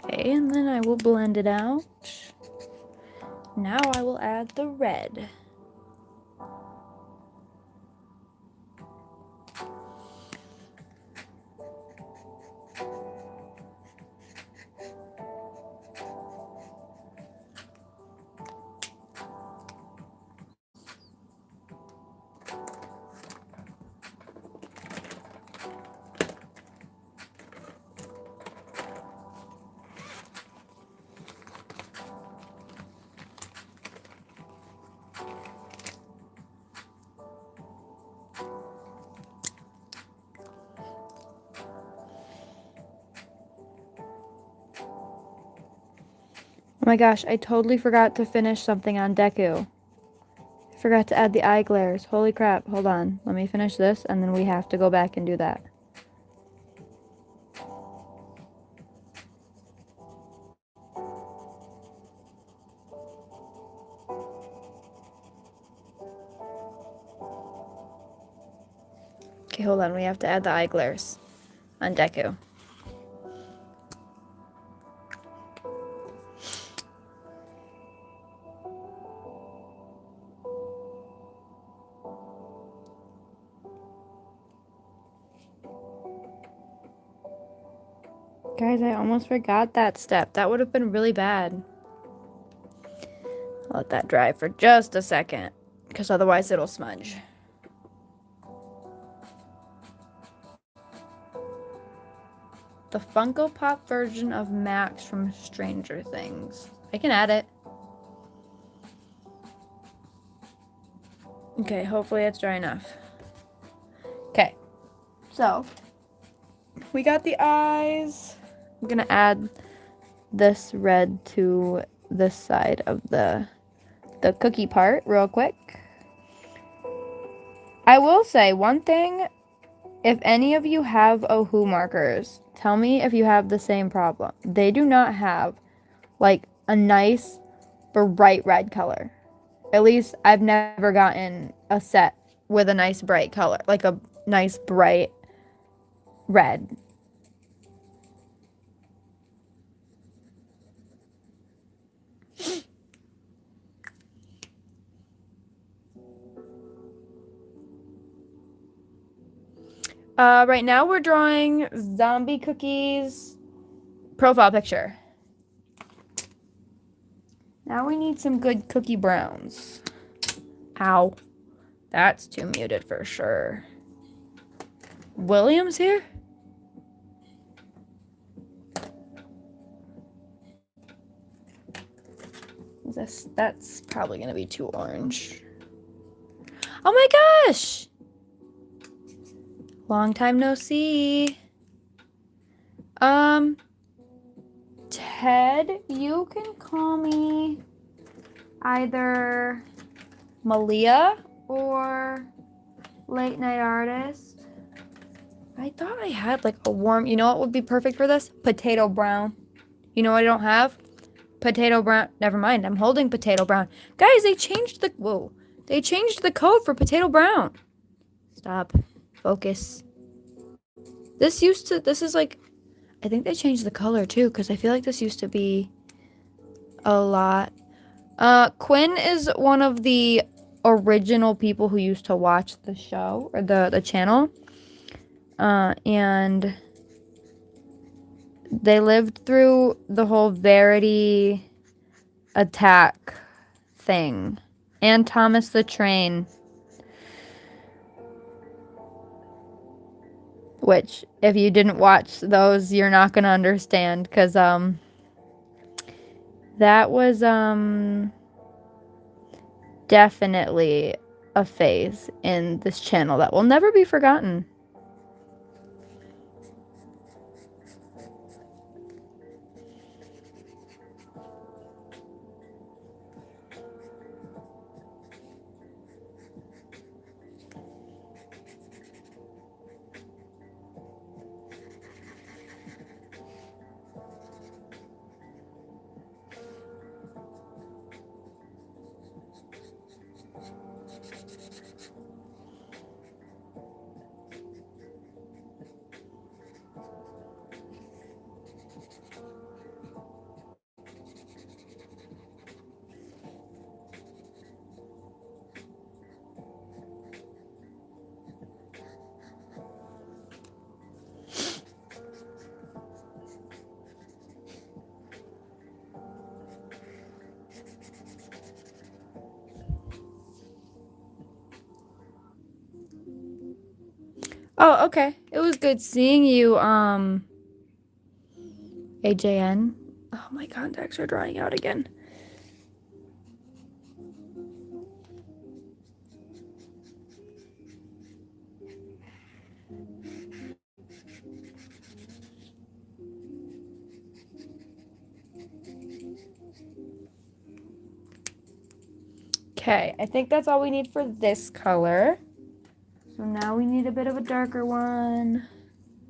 Okay, and then I will blend it out. Now I will add the red. Oh my gosh, I totally forgot to finish something on Deku. I forgot to add the eye glares. Holy crap, hold on. Let me finish this and then we have to go back and do that. Okay, hold on. We have to add the eye glares on Deku. Guys, I almost forgot that step. That would have been really bad. I'll let that dry for just a second, because otherwise it'll smudge. The Funko Pop version of Max from Stranger Things. I can add it. Okay, hopefully it's dry enough. Okay, so we got the eyes. I'm gonna add this red to this side of the cookie part real quick. I will say one thing. If any of you have Ohu markers, tell me if you have the same problem. They do not have like a nice bright red color. At least I've never gotten a set with a nice bright color, like a nice bright red. Right now we're drawing Zombie Cookie's profile picture. Now we need some good cookie browns. Ow. That's too muted for sure. William's here? That's probably gonna be too orange. Oh my gosh! Long time no see. Ted, you can call me either Malia or Late Night Artist. I thought I had like a warm, you know what would be perfect for this? Potato brown. You know what I don't have? Potato brown. Never mind, I'm holding potato brown. Guys, they changed the code for potato brown. Stop. Focus. This is like, I think they changed the color too, because I feel like this used to be a lot. Quinn is one of the original people who used to watch the show or the channel. And they lived through the whole Verity attack thing. And Thomas the Train. Which, if you didn't watch those, you're not going to understand. Because, that was, definitely a phase in this channel that will never be forgotten. Oh, okay. It was good seeing you, AJN. Oh, my contacts are drying out again. Okay, I think that's all we need for this color. So now we need a bit of a darker one.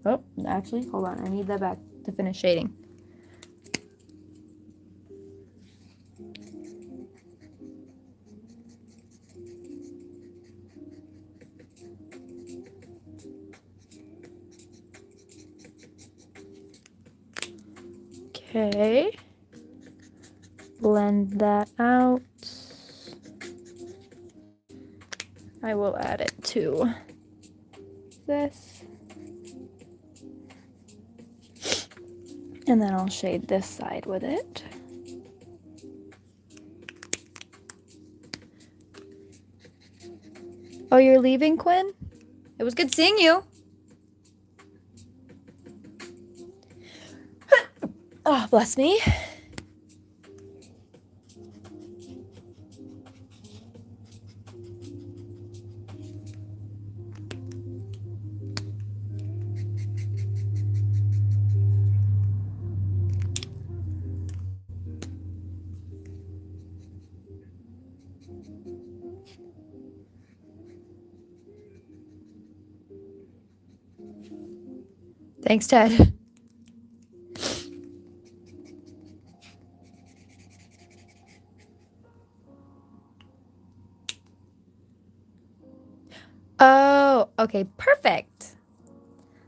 Oh, actually, hold on. I need that back to finish shading. Okay. Blend that out. I will add it to this. And then I'll shade this side with it. Oh, you're leaving, Quinn? It was good seeing you. Oh, bless me. Thanks, Ted. Oh, okay, perfect.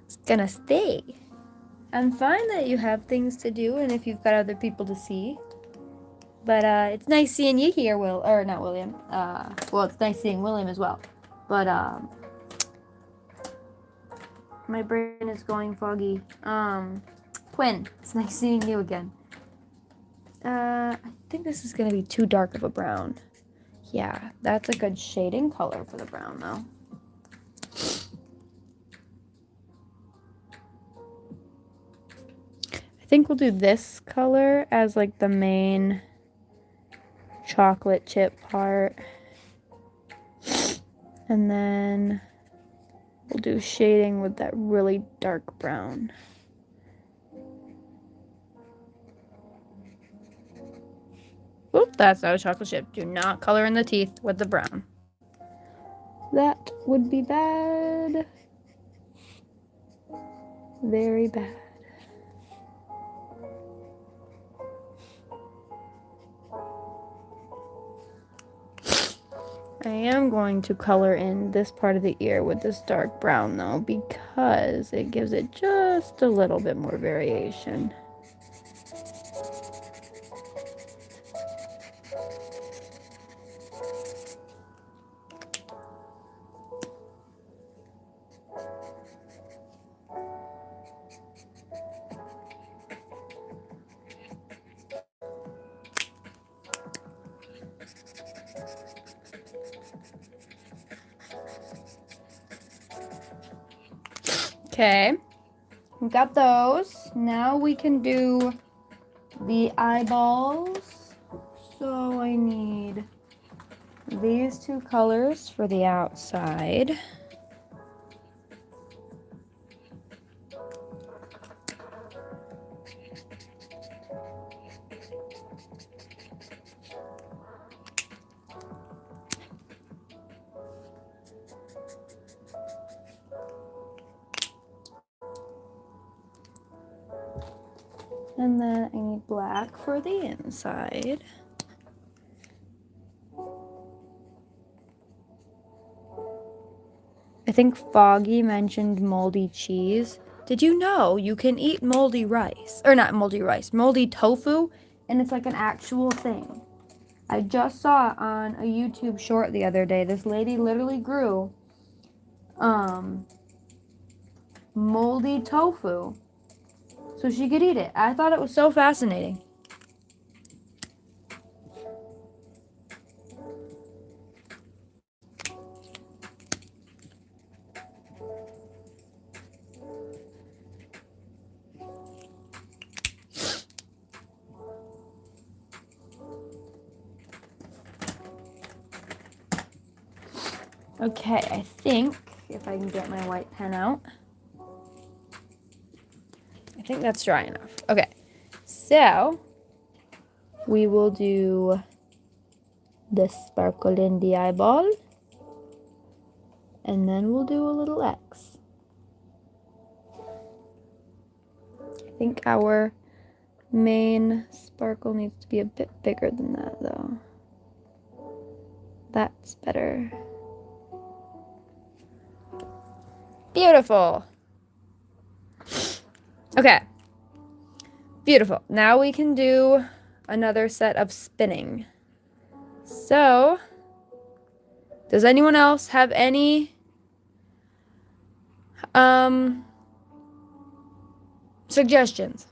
It's gonna stay. I'm fine that you have things to do and if you've got other people to see. But it's nice seeing you here, or not William. Well, it's nice seeing William as well. But my brain is going foggy. Quinn, it's nice seeing you again. I think this is gonna be too dark of a brown. Yeah, that's a good shading color for the brown though. I think we'll do this color as like the main chocolate chip part. And then we'll do shading with that really dark brown. Oop, that's not a chocolate chip. Do not color in the teeth with the brown. That would be bad. Very bad. I am going to color in this part of the ear with this dark brown though, because it gives it just a little bit more variation. Okay. We got those. Now we can do the eyeballs. So I need these two colors for the outside. And then I need black for the inside. I think Foggy mentioned moldy cheese. Did you know you can eat moldy rice? Or not moldy rice, moldy tofu, and it's like an actual thing. I just saw it on a YouTube short the other day. This lady literally grew moldy tofu so she could eat it. I thought it was so fascinating. Okay, I think if I can get my white pen out, I think that's dry enough. Okay, so we will do the sparkle in the eyeball, and then we'll do a little X. I think our main sparkle needs to be a bit bigger than that though. That's better. Beautiful. Okay. Beautiful. Now we can do another set of spinning. So, does anyone else have any suggestions?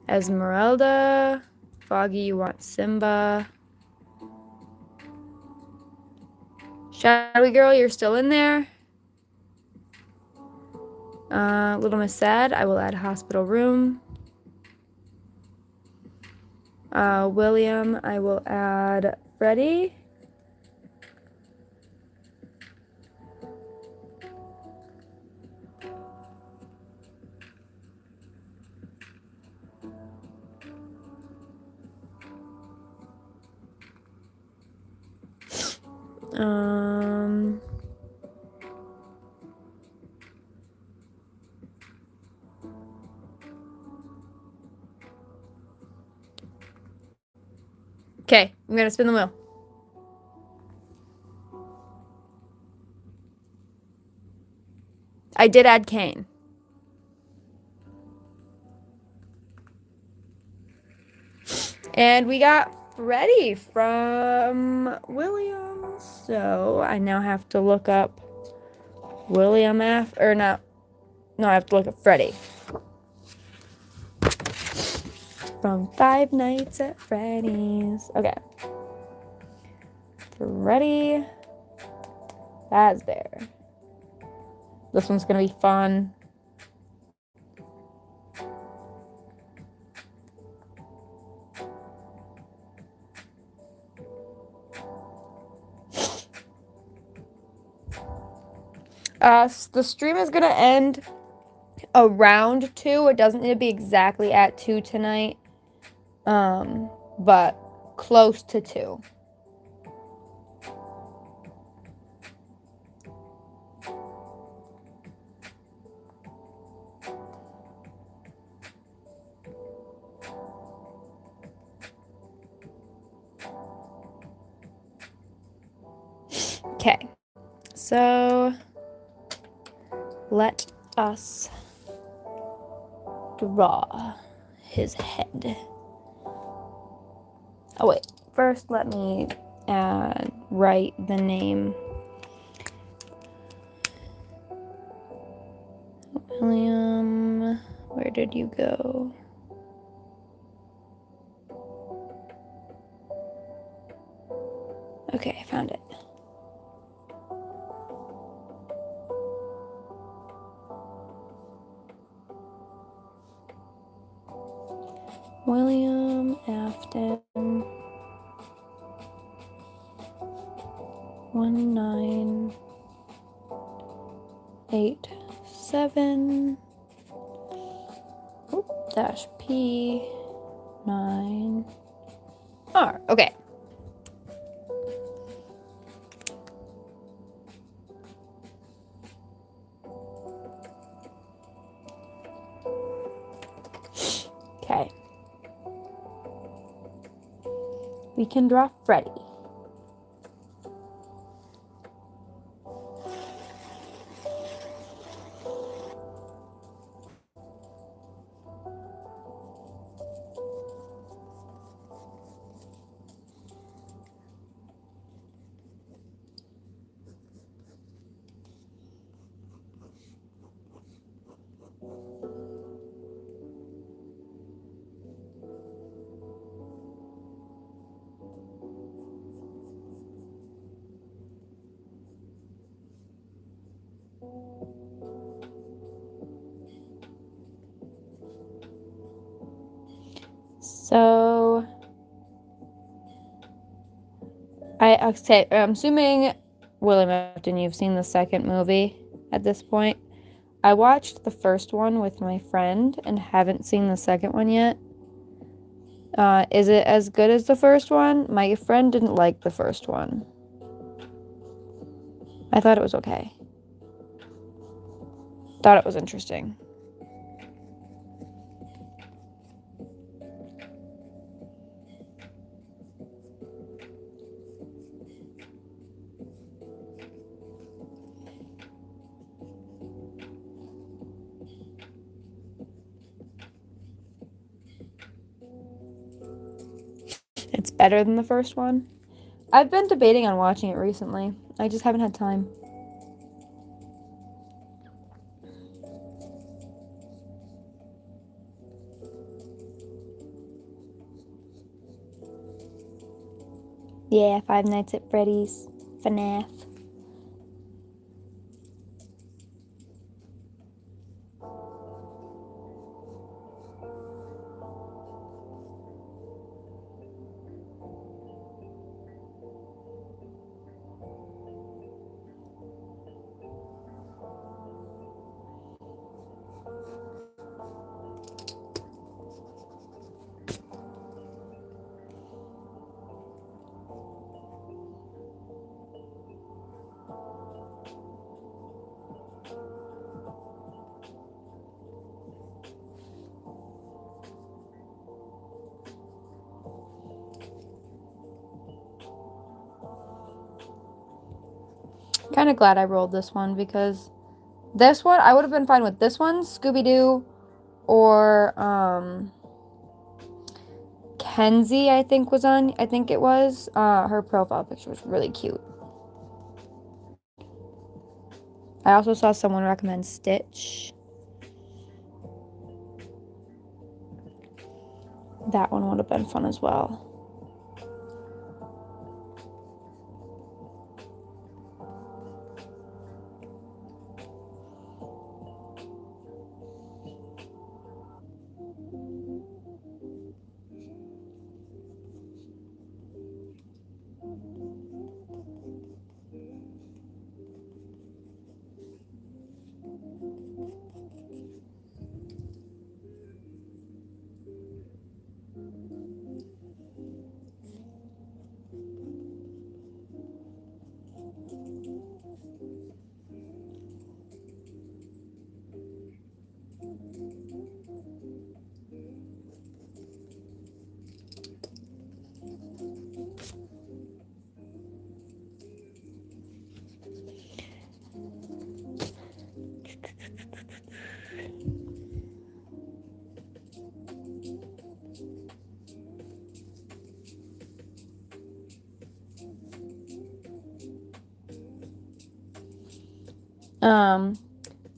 Esmeralda, Foggy, you want Simba. Shadowy Girl, you're still in there. Little Miss Sad, I will add hospital room. William, I will add Freddy. Okay, I'm gonna spin the wheel. I did add Kane. And we got Freddy from William. So I now have to look up William F. Or not. No, I have to look up Freddy. From Five Nights at Freddy's. Okay. Freddy Fazbear. This one's gonna be fun. The stream is gonna end around 2. It doesn't need to be exactly at 2 tonight. But close to 2. Okay, so let us draw his head. Oh wait, first let me write the name. William, where did you go? Okay, I found it. William Afton 1987 dash P 9 R. Okay. Okay. We can draw Freddy. So I'm assuming, William Afton, you've seen the second movie at this point. I watched the first one with my friend and haven't seen the second one yet. Is it as good as the first one? My friend didn't like the first one. I thought it was okay. Thought it was interesting. It's better than the first one. I've been debating on watching it recently. I just haven't had time. Yeah, Five Nights at Freddy's. FNAF. Kind of glad I rolled this one because this one, I would have been fine with this one, Scooby-Doo, or Kenzie, I think it was. Her profile picture was really cute. I also saw someone recommend Stitch. That one would have been fun as well.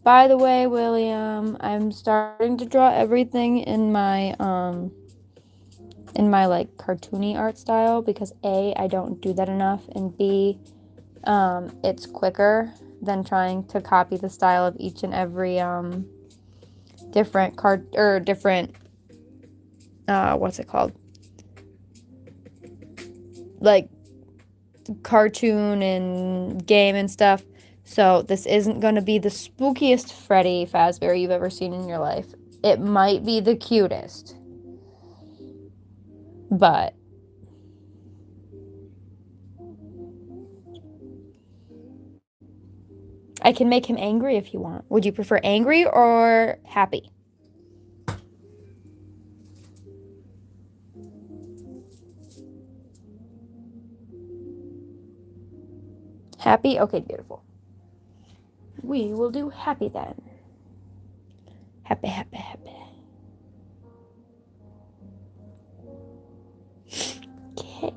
By the way, William, I'm starting to draw everything in my like cartoony art style because A, I don't do that enough, and B, it's quicker than trying to copy the style of each and every different what's it called? Like cartoon and game and stuff. So this isn't going to be the spookiest Freddy Fazbear you've ever seen in your life. It might be the cutest, but I can make him angry if you want. Would you prefer angry or happy? Happy? Okay, beautiful. We will do happy then. Happy, happy, happy. Okay.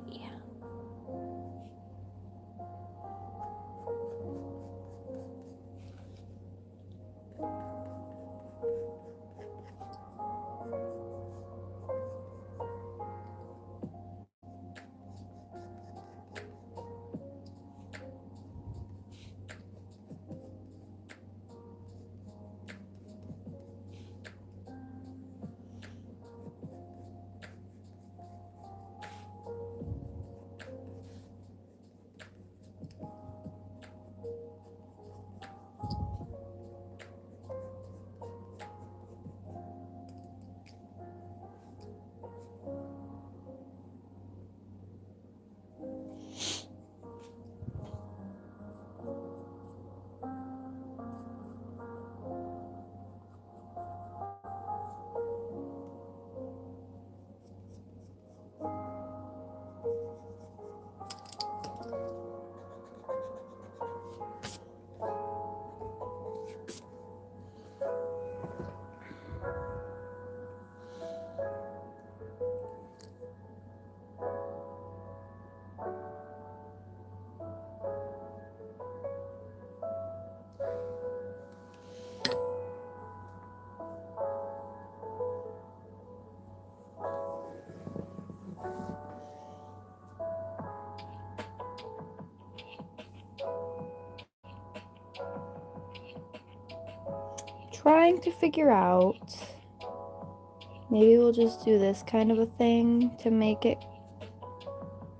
Trying to figure out, maybe we'll just do this kind of a thing to make it.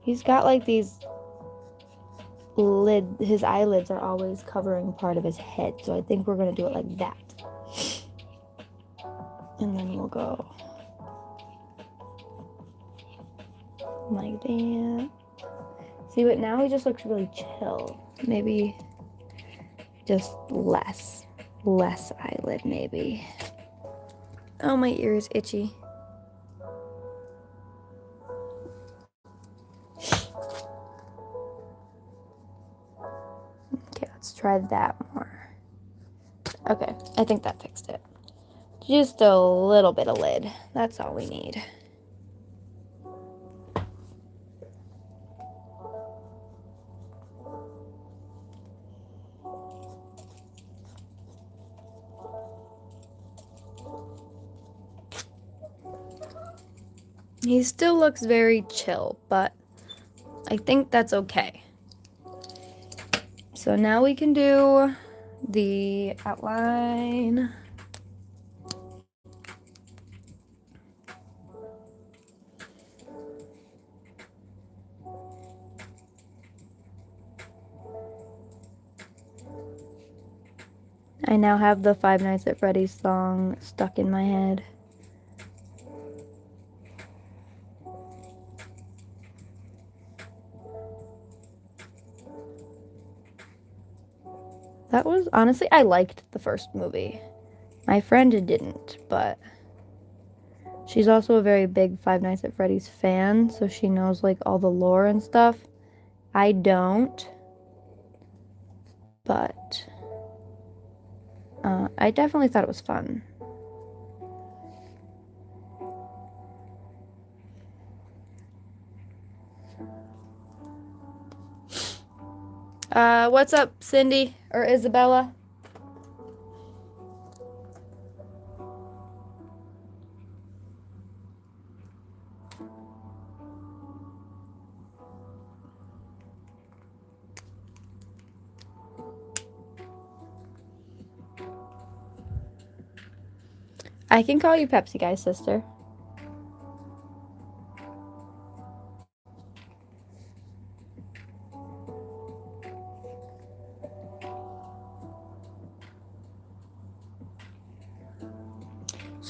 He's got like these his eyelids are always covering part of his head, so I think we're gonna do it like that. And then we'll go like that. See, but now he just looks really chill. Maybe just less eyelid, maybe. Oh, my ear is itchy. Okay, let's try that more. Okay, I think that fixed it. Just a little bit of lid. That's all we need. He still looks very chill, but I think that's okay. So now we can do the outline. I now have the Five Nights at Freddy's song stuck in my head. That was, honestly, I liked the first movie. My friend didn't, but she's also a very big Five Nights at Freddy's fan, so she knows like all the lore and stuff. I don't, but I definitely thought it was fun. What's up, Cindy or Isabella? I can call you Pepsi Guy, sister.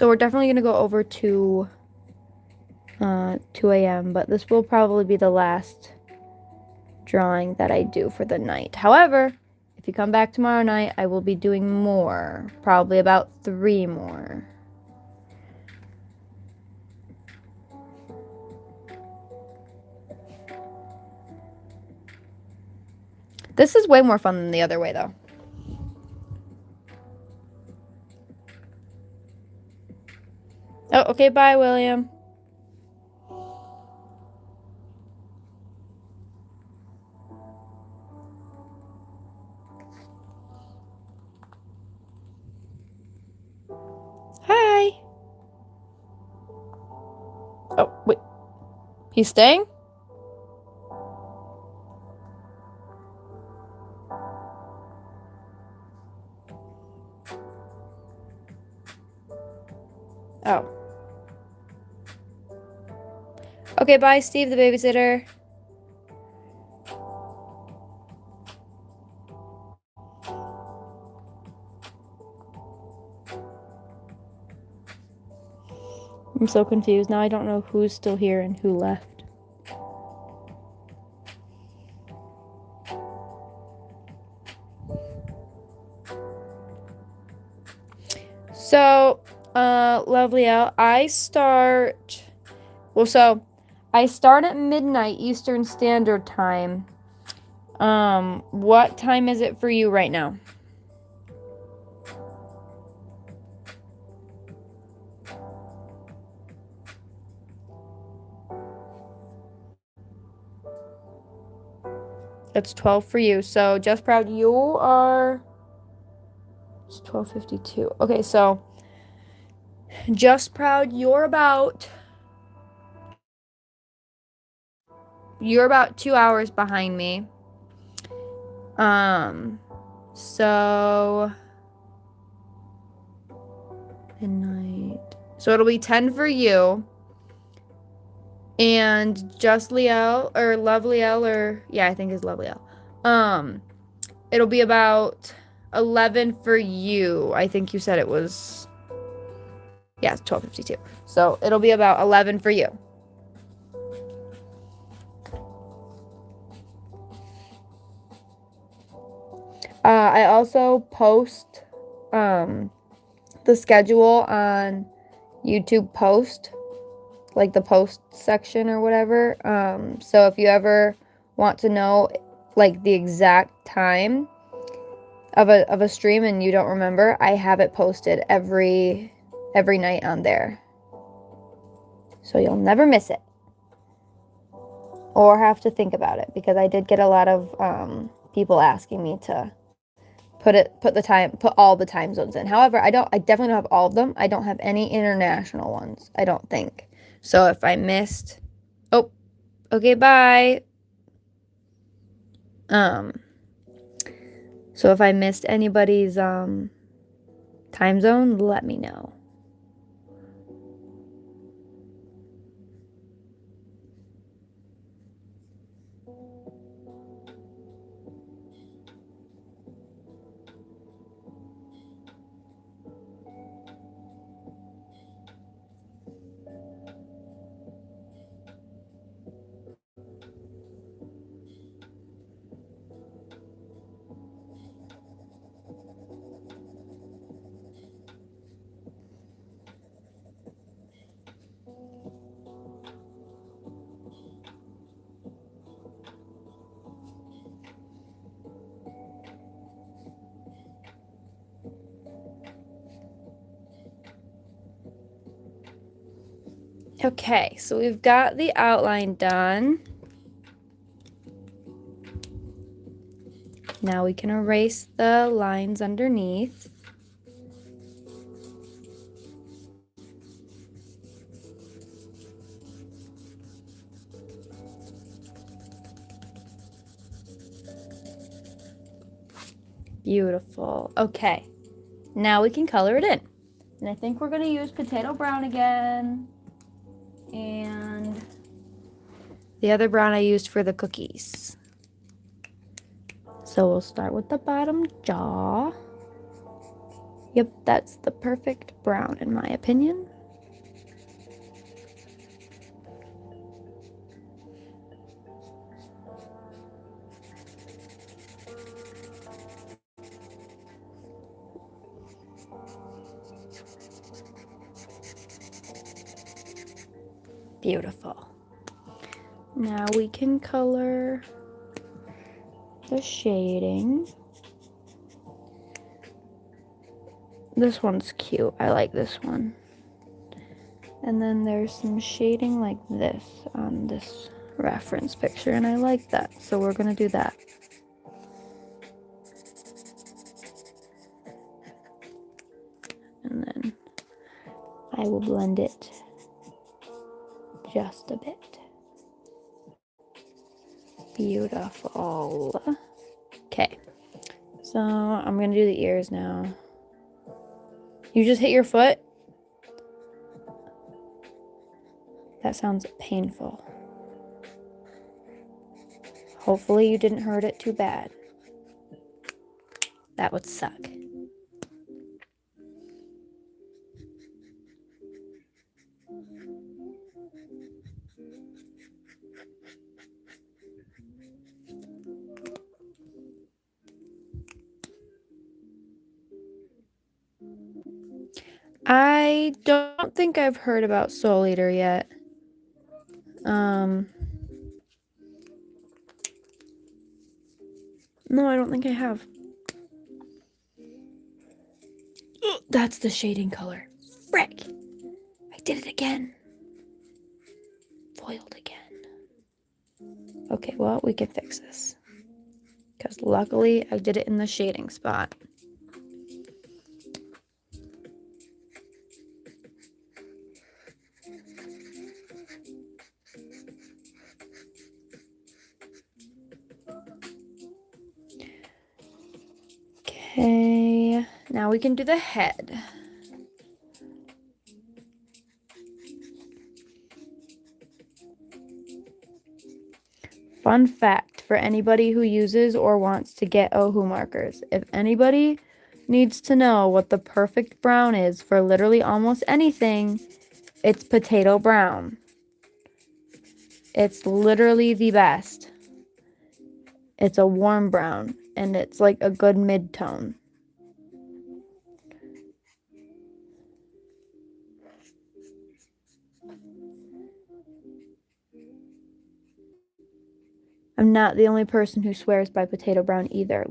So we're definitely going to go over to 2 a.m., but this will probably be the last drawing that I do for the night. However, if you come back tomorrow night, I will be doing more, probably about 3 more. This is way more fun than the other way, though. Oh, okay, bye, William. Hi. Oh, wait. He's staying? Oh. Okay, bye, Steve, the babysitter. I'm so confused. Now I don't know who's still here and who left. So, Lovely Al, I start at midnight Eastern Standard Time. What time is it for you right now? It's 12 for you. So, Just Proud, you are... It's 12:52. Okay, so Just Proud, you're about 2 hours behind me. So midnight. So it'll be 10 for you. And Just Liel or Love Liel or yeah, I think it's Love Liel. It'll be about 11 for you. I think you said it was, yeah, it's 12:52. So it'll be about 11 for you. I also post the schedule on YouTube Post, like the post section or whatever. So if you ever want to know like the exact time of a stream and you don't remember, I have it posted every night on there. So you'll never miss it. Or have to think about it, because I did get a lot of people asking me to put all the time zones in. However, I definitely don't have all of them. I don't have any international ones, I don't think. So if I missed, oh, okay, bye. So if I missed anybody's time zone, let me know. Okay, so we've got the outline done. Now we can erase the lines underneath. Beautiful. Okay, now we can color it in. And I think we're going to use potato brown again. And the other brown I used for the cookies. So we'll start with the bottom jaw. Yep, that's the perfect brown in my opinion. Beautiful. Now we can color the shading. This one's cute. I like this one. And then there's some shading like this on this reference picture, and I like that, so we're gonna do that. And then I will blend it just a bit. Beautiful. Okay, so I'm gonna do the ears now. You just hit your foot? That sounds painful. Hopefully you didn't hurt it too bad. That would suck. I don't think I've heard about Soul Eater yet. No, I don't think I have. Ugh, that's the shading color. Frick! I did it again. Foiled again. Okay, well, we can fix this. Because luckily, I did it in the shading spot. Okay, now we can do the head. Fun fact for anybody who uses or wants to get Ohu markers. If anybody needs to know what the perfect brown is for literally almost anything, it's potato brown. It's literally the best. It's a warm brown, and it's like a good mid-tone. I'm not the only person who swears by potato brown either.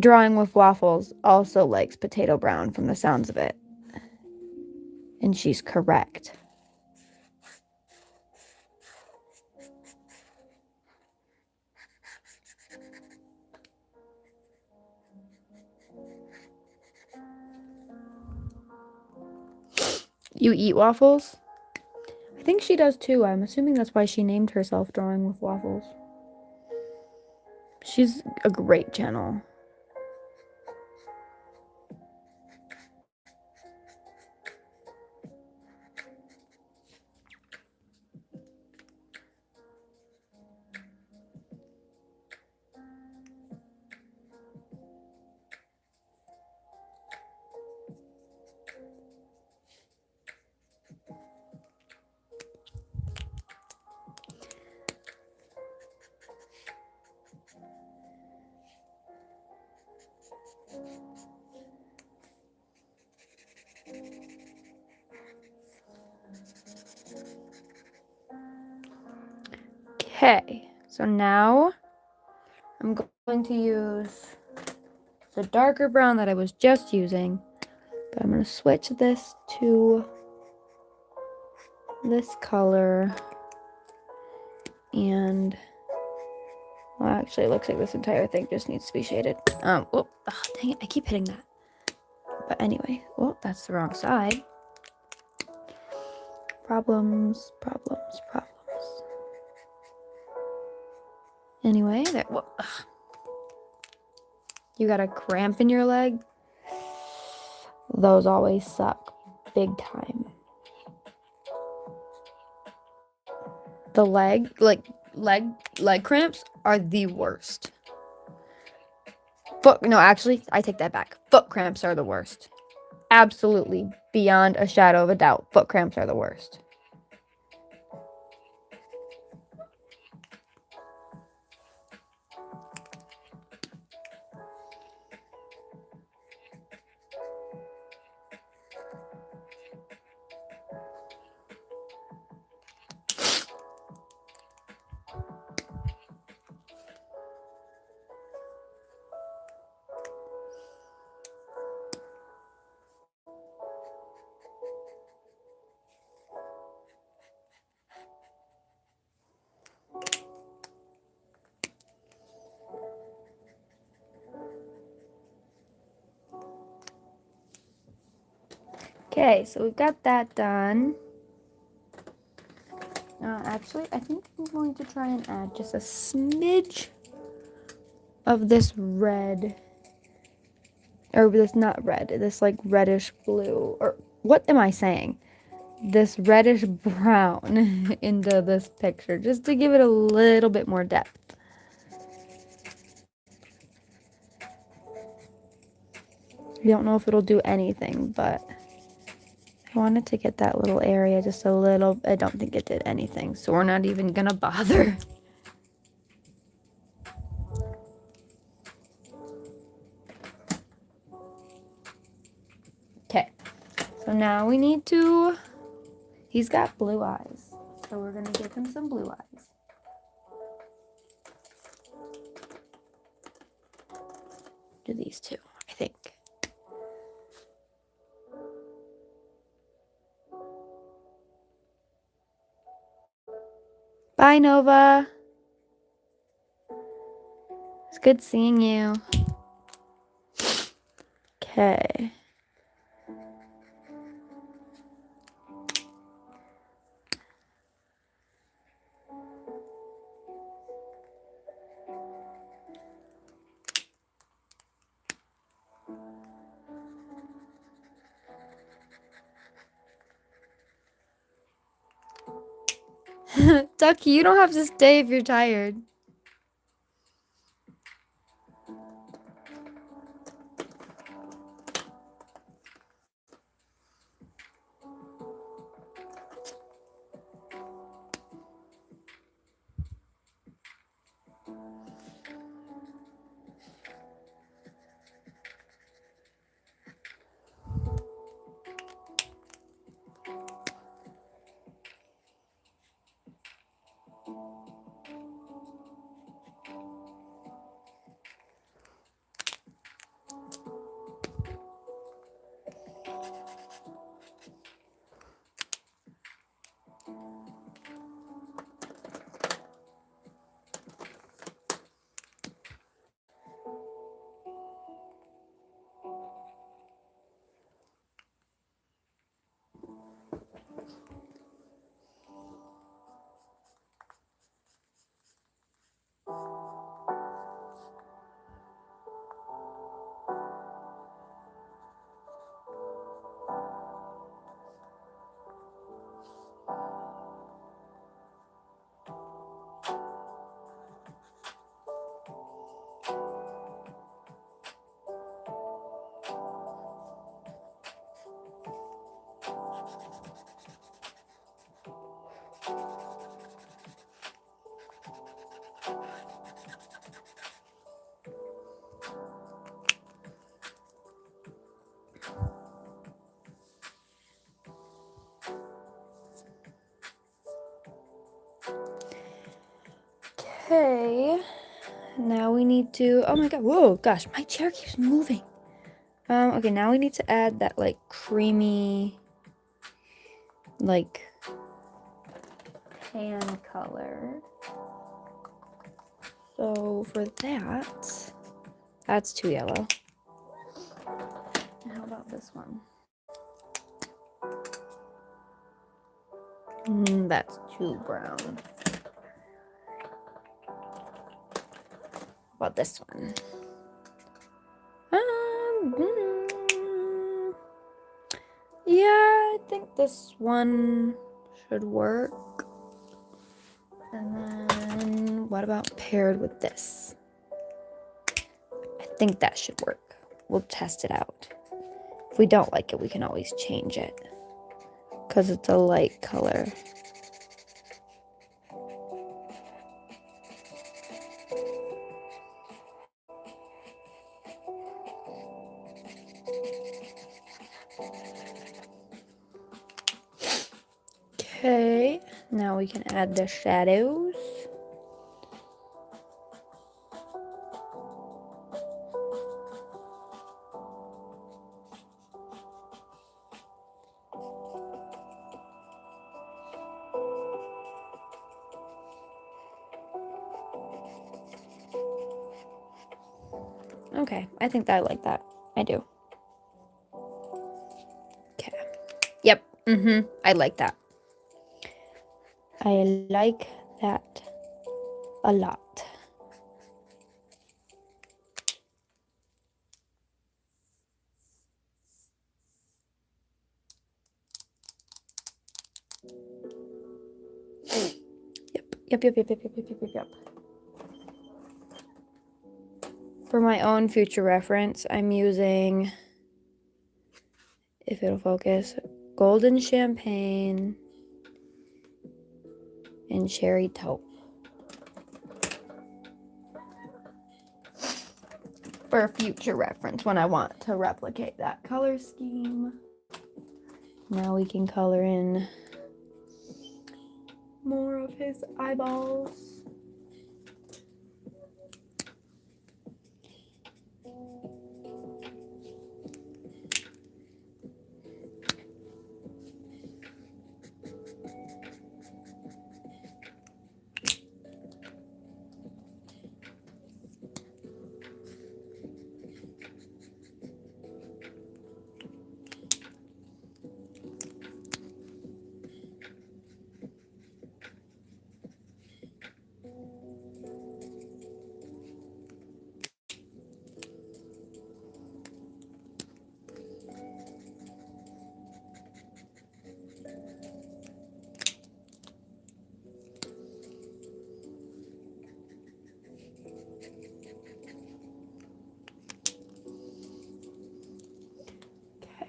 Drawing with Waffles also likes potato brown from the sounds of it. And she's correct. You eat waffles? I think she does too. I'm assuming that's why she named herself Drawing with Waffles. She's a great channel. Okay, so now I'm going to use the darker brown that I was just using, but I'm going to switch this to this color, and well, actually it looks like this entire thing just needs to be shaded. Dang it, I keep hitting that. But anyway, that's the wrong side. Problems. Anyway, there. You got a cramp in your leg? Those always suck. Big time. The leg cramps are the worst. No, actually, I take that back. Foot cramps are the worst. Absolutely, beyond a shadow of a doubt, foot cramps are the worst. Okay, so we've got that done. Actually, I think I'm going to try and add just a smidge of this red. Or this, not red, this like reddish blue. Or what am I saying? This reddish brown into this picture, just to give it a little bit more depth. I don't know if it'll do anything, but I wanted to get that little area just a little. I don't think it did anything, so we're not even gonna bother. Okay, so now we need to, he's got blue eyes, so we're gonna give him some blue eyes. Do these two, I think. Bye, Nova. It's good seeing you. Okay. Ducky, you don't have to stay if you're tired. Okay. Now we need to, oh my god, whoa, gosh, my chair keeps moving. Okay, now we need to add that, like, creamy, like, tan color. So, for that, that's too yellow. How about this one? That's too brown. How about this one? Yeah, I think this one should work. And then what about paired with this? I think that should work. We'll test it out. If we don't like it, we can always change it because it's a light color. Okay, now we can add the shadows. Okay, I think that I like that. I do. Okay. Yep. I like that. I like that a lot. Yep. For my own future reference, I'm using, if it'll focus, Golden Champagne and Cherry Taupe. For future reference when I want to replicate that color scheme. Now we can color in more of his eyeballs.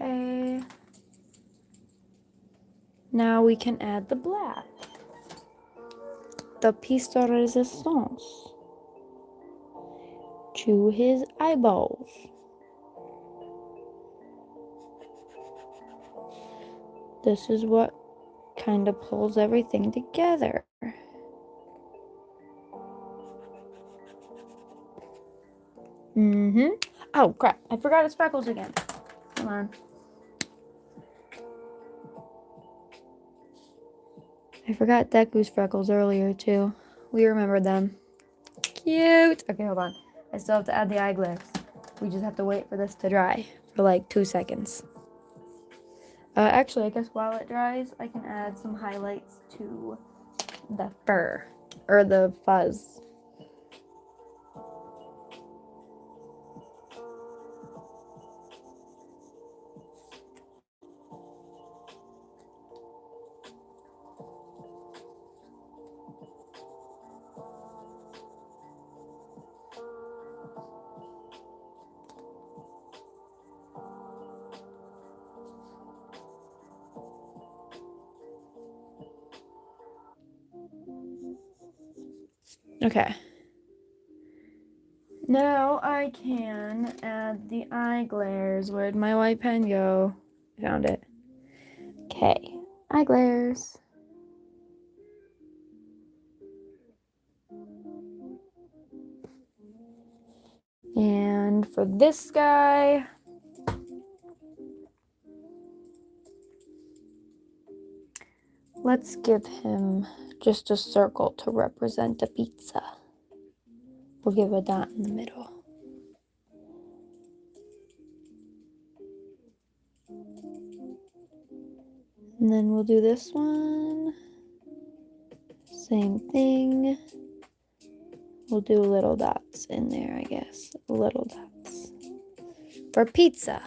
Okay. Now we can add the black. The piece de resistance to his eyeballs. This is what kind of pulls everything together. Oh crap, I forgot his freckles again. Come on. I forgot Deku's freckles earlier too. We remembered them. Cute. Okay, hold on. I still have to add the eye glares. We just have to wait for this to dry for like 2 seconds. Actually, I guess while it dries, I can add some highlights to the fur or the fuzz. Okay. Now I can add the eye glares. Where'd my white pen go? I found it. Okay. Eye glares. And for this guy, let's give him just a circle to represent a pizza. We'll give a dot in the middle. And then we'll do this one. Same thing. We'll do little dots in there, I guess. Little dots. For pizza.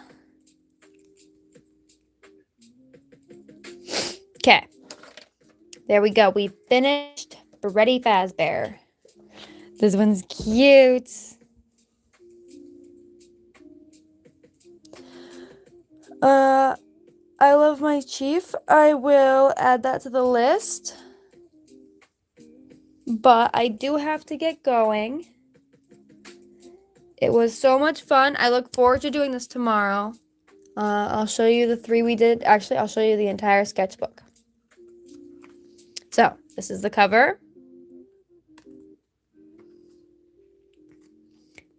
Okay. There we go. We finished Freddy Fazbear. This one's cute. I love my chief. I will add that to the list. But I do have to get going. It was so much fun. I look forward to doing this tomorrow. I'll show you the 3 we did. Actually, I'll show you the entire sketchbook. So, this is the cover.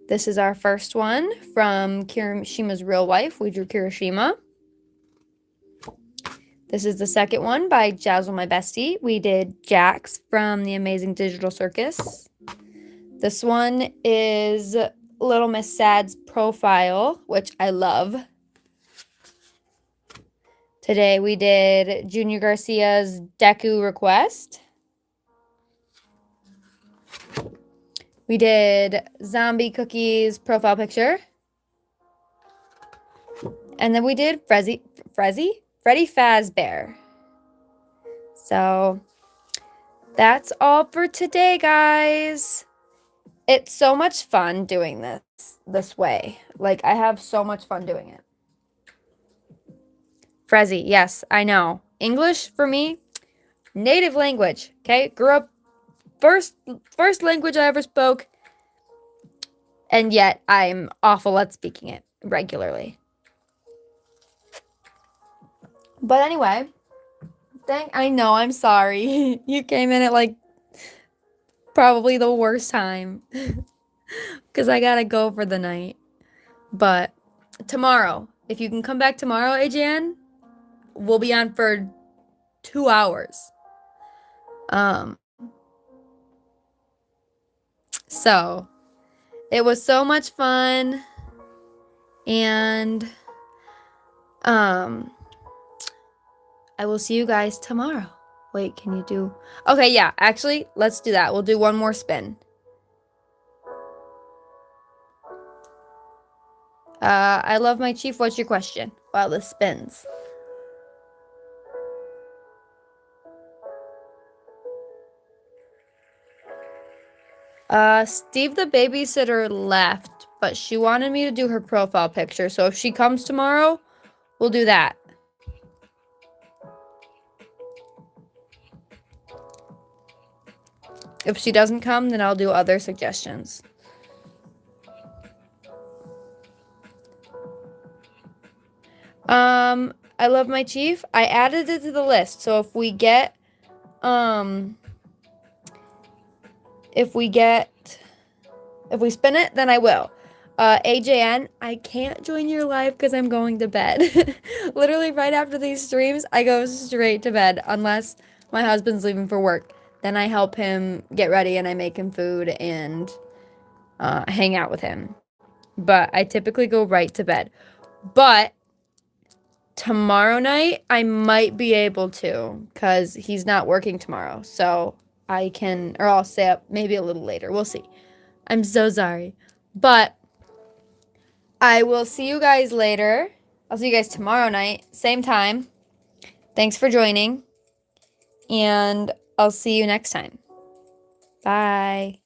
This is our first one from Kirishima's Real Life. We drew Kirishima. This is the second one by Jazzle My Bestie. We did Jax from The Amazing Digital Circus. This one is Little Miss Sad's profile, which I love. Today we did Junior Garcia's Deku Request. We did Zombie Cookie's profile picture. And then we did Freddy Fazbear. So that's all for today, guys. It's so much fun doing this way. Like, I have so much fun doing it. Frezzy, yes, I know. English, for me, native language, okay? Grew up, first language I ever spoke, and yet I'm awful at speaking it regularly. But anyway, I know, I'm sorry. You came in at, like, probably the worst time. Because I gotta go for the night. But tomorrow, if you can come back tomorrow, AJN, we'll be on for 2 hours. So it was so much fun. And I will see you guys tomorrow. Wait, can you do... Okay, yeah, actually, let's do that. We'll do one more spin. I love my chief. What's your question? While this spins. Steve the babysitter left, but she wanted me to do her profile picture. So if she comes tomorrow, we'll do that. If she doesn't come, then I'll do other suggestions. I love my chief. I added it to the list. So if we spin it, then I will. AJN, I can't join your live because I'm going to bed. Literally right after these streams, I go straight to bed unless my husband's leaving for work. Then I help him get ready and I make him food and hang out with him. But I typically go right to bed. But tomorrow night, I might be able to because he's not working tomorrow. So I can, or I'll stay up maybe a little later. We'll see. I'm so sorry. But I will see you guys later. I'll see you guys tomorrow night, same time. Thanks for joining. And I'll see you next time. Bye.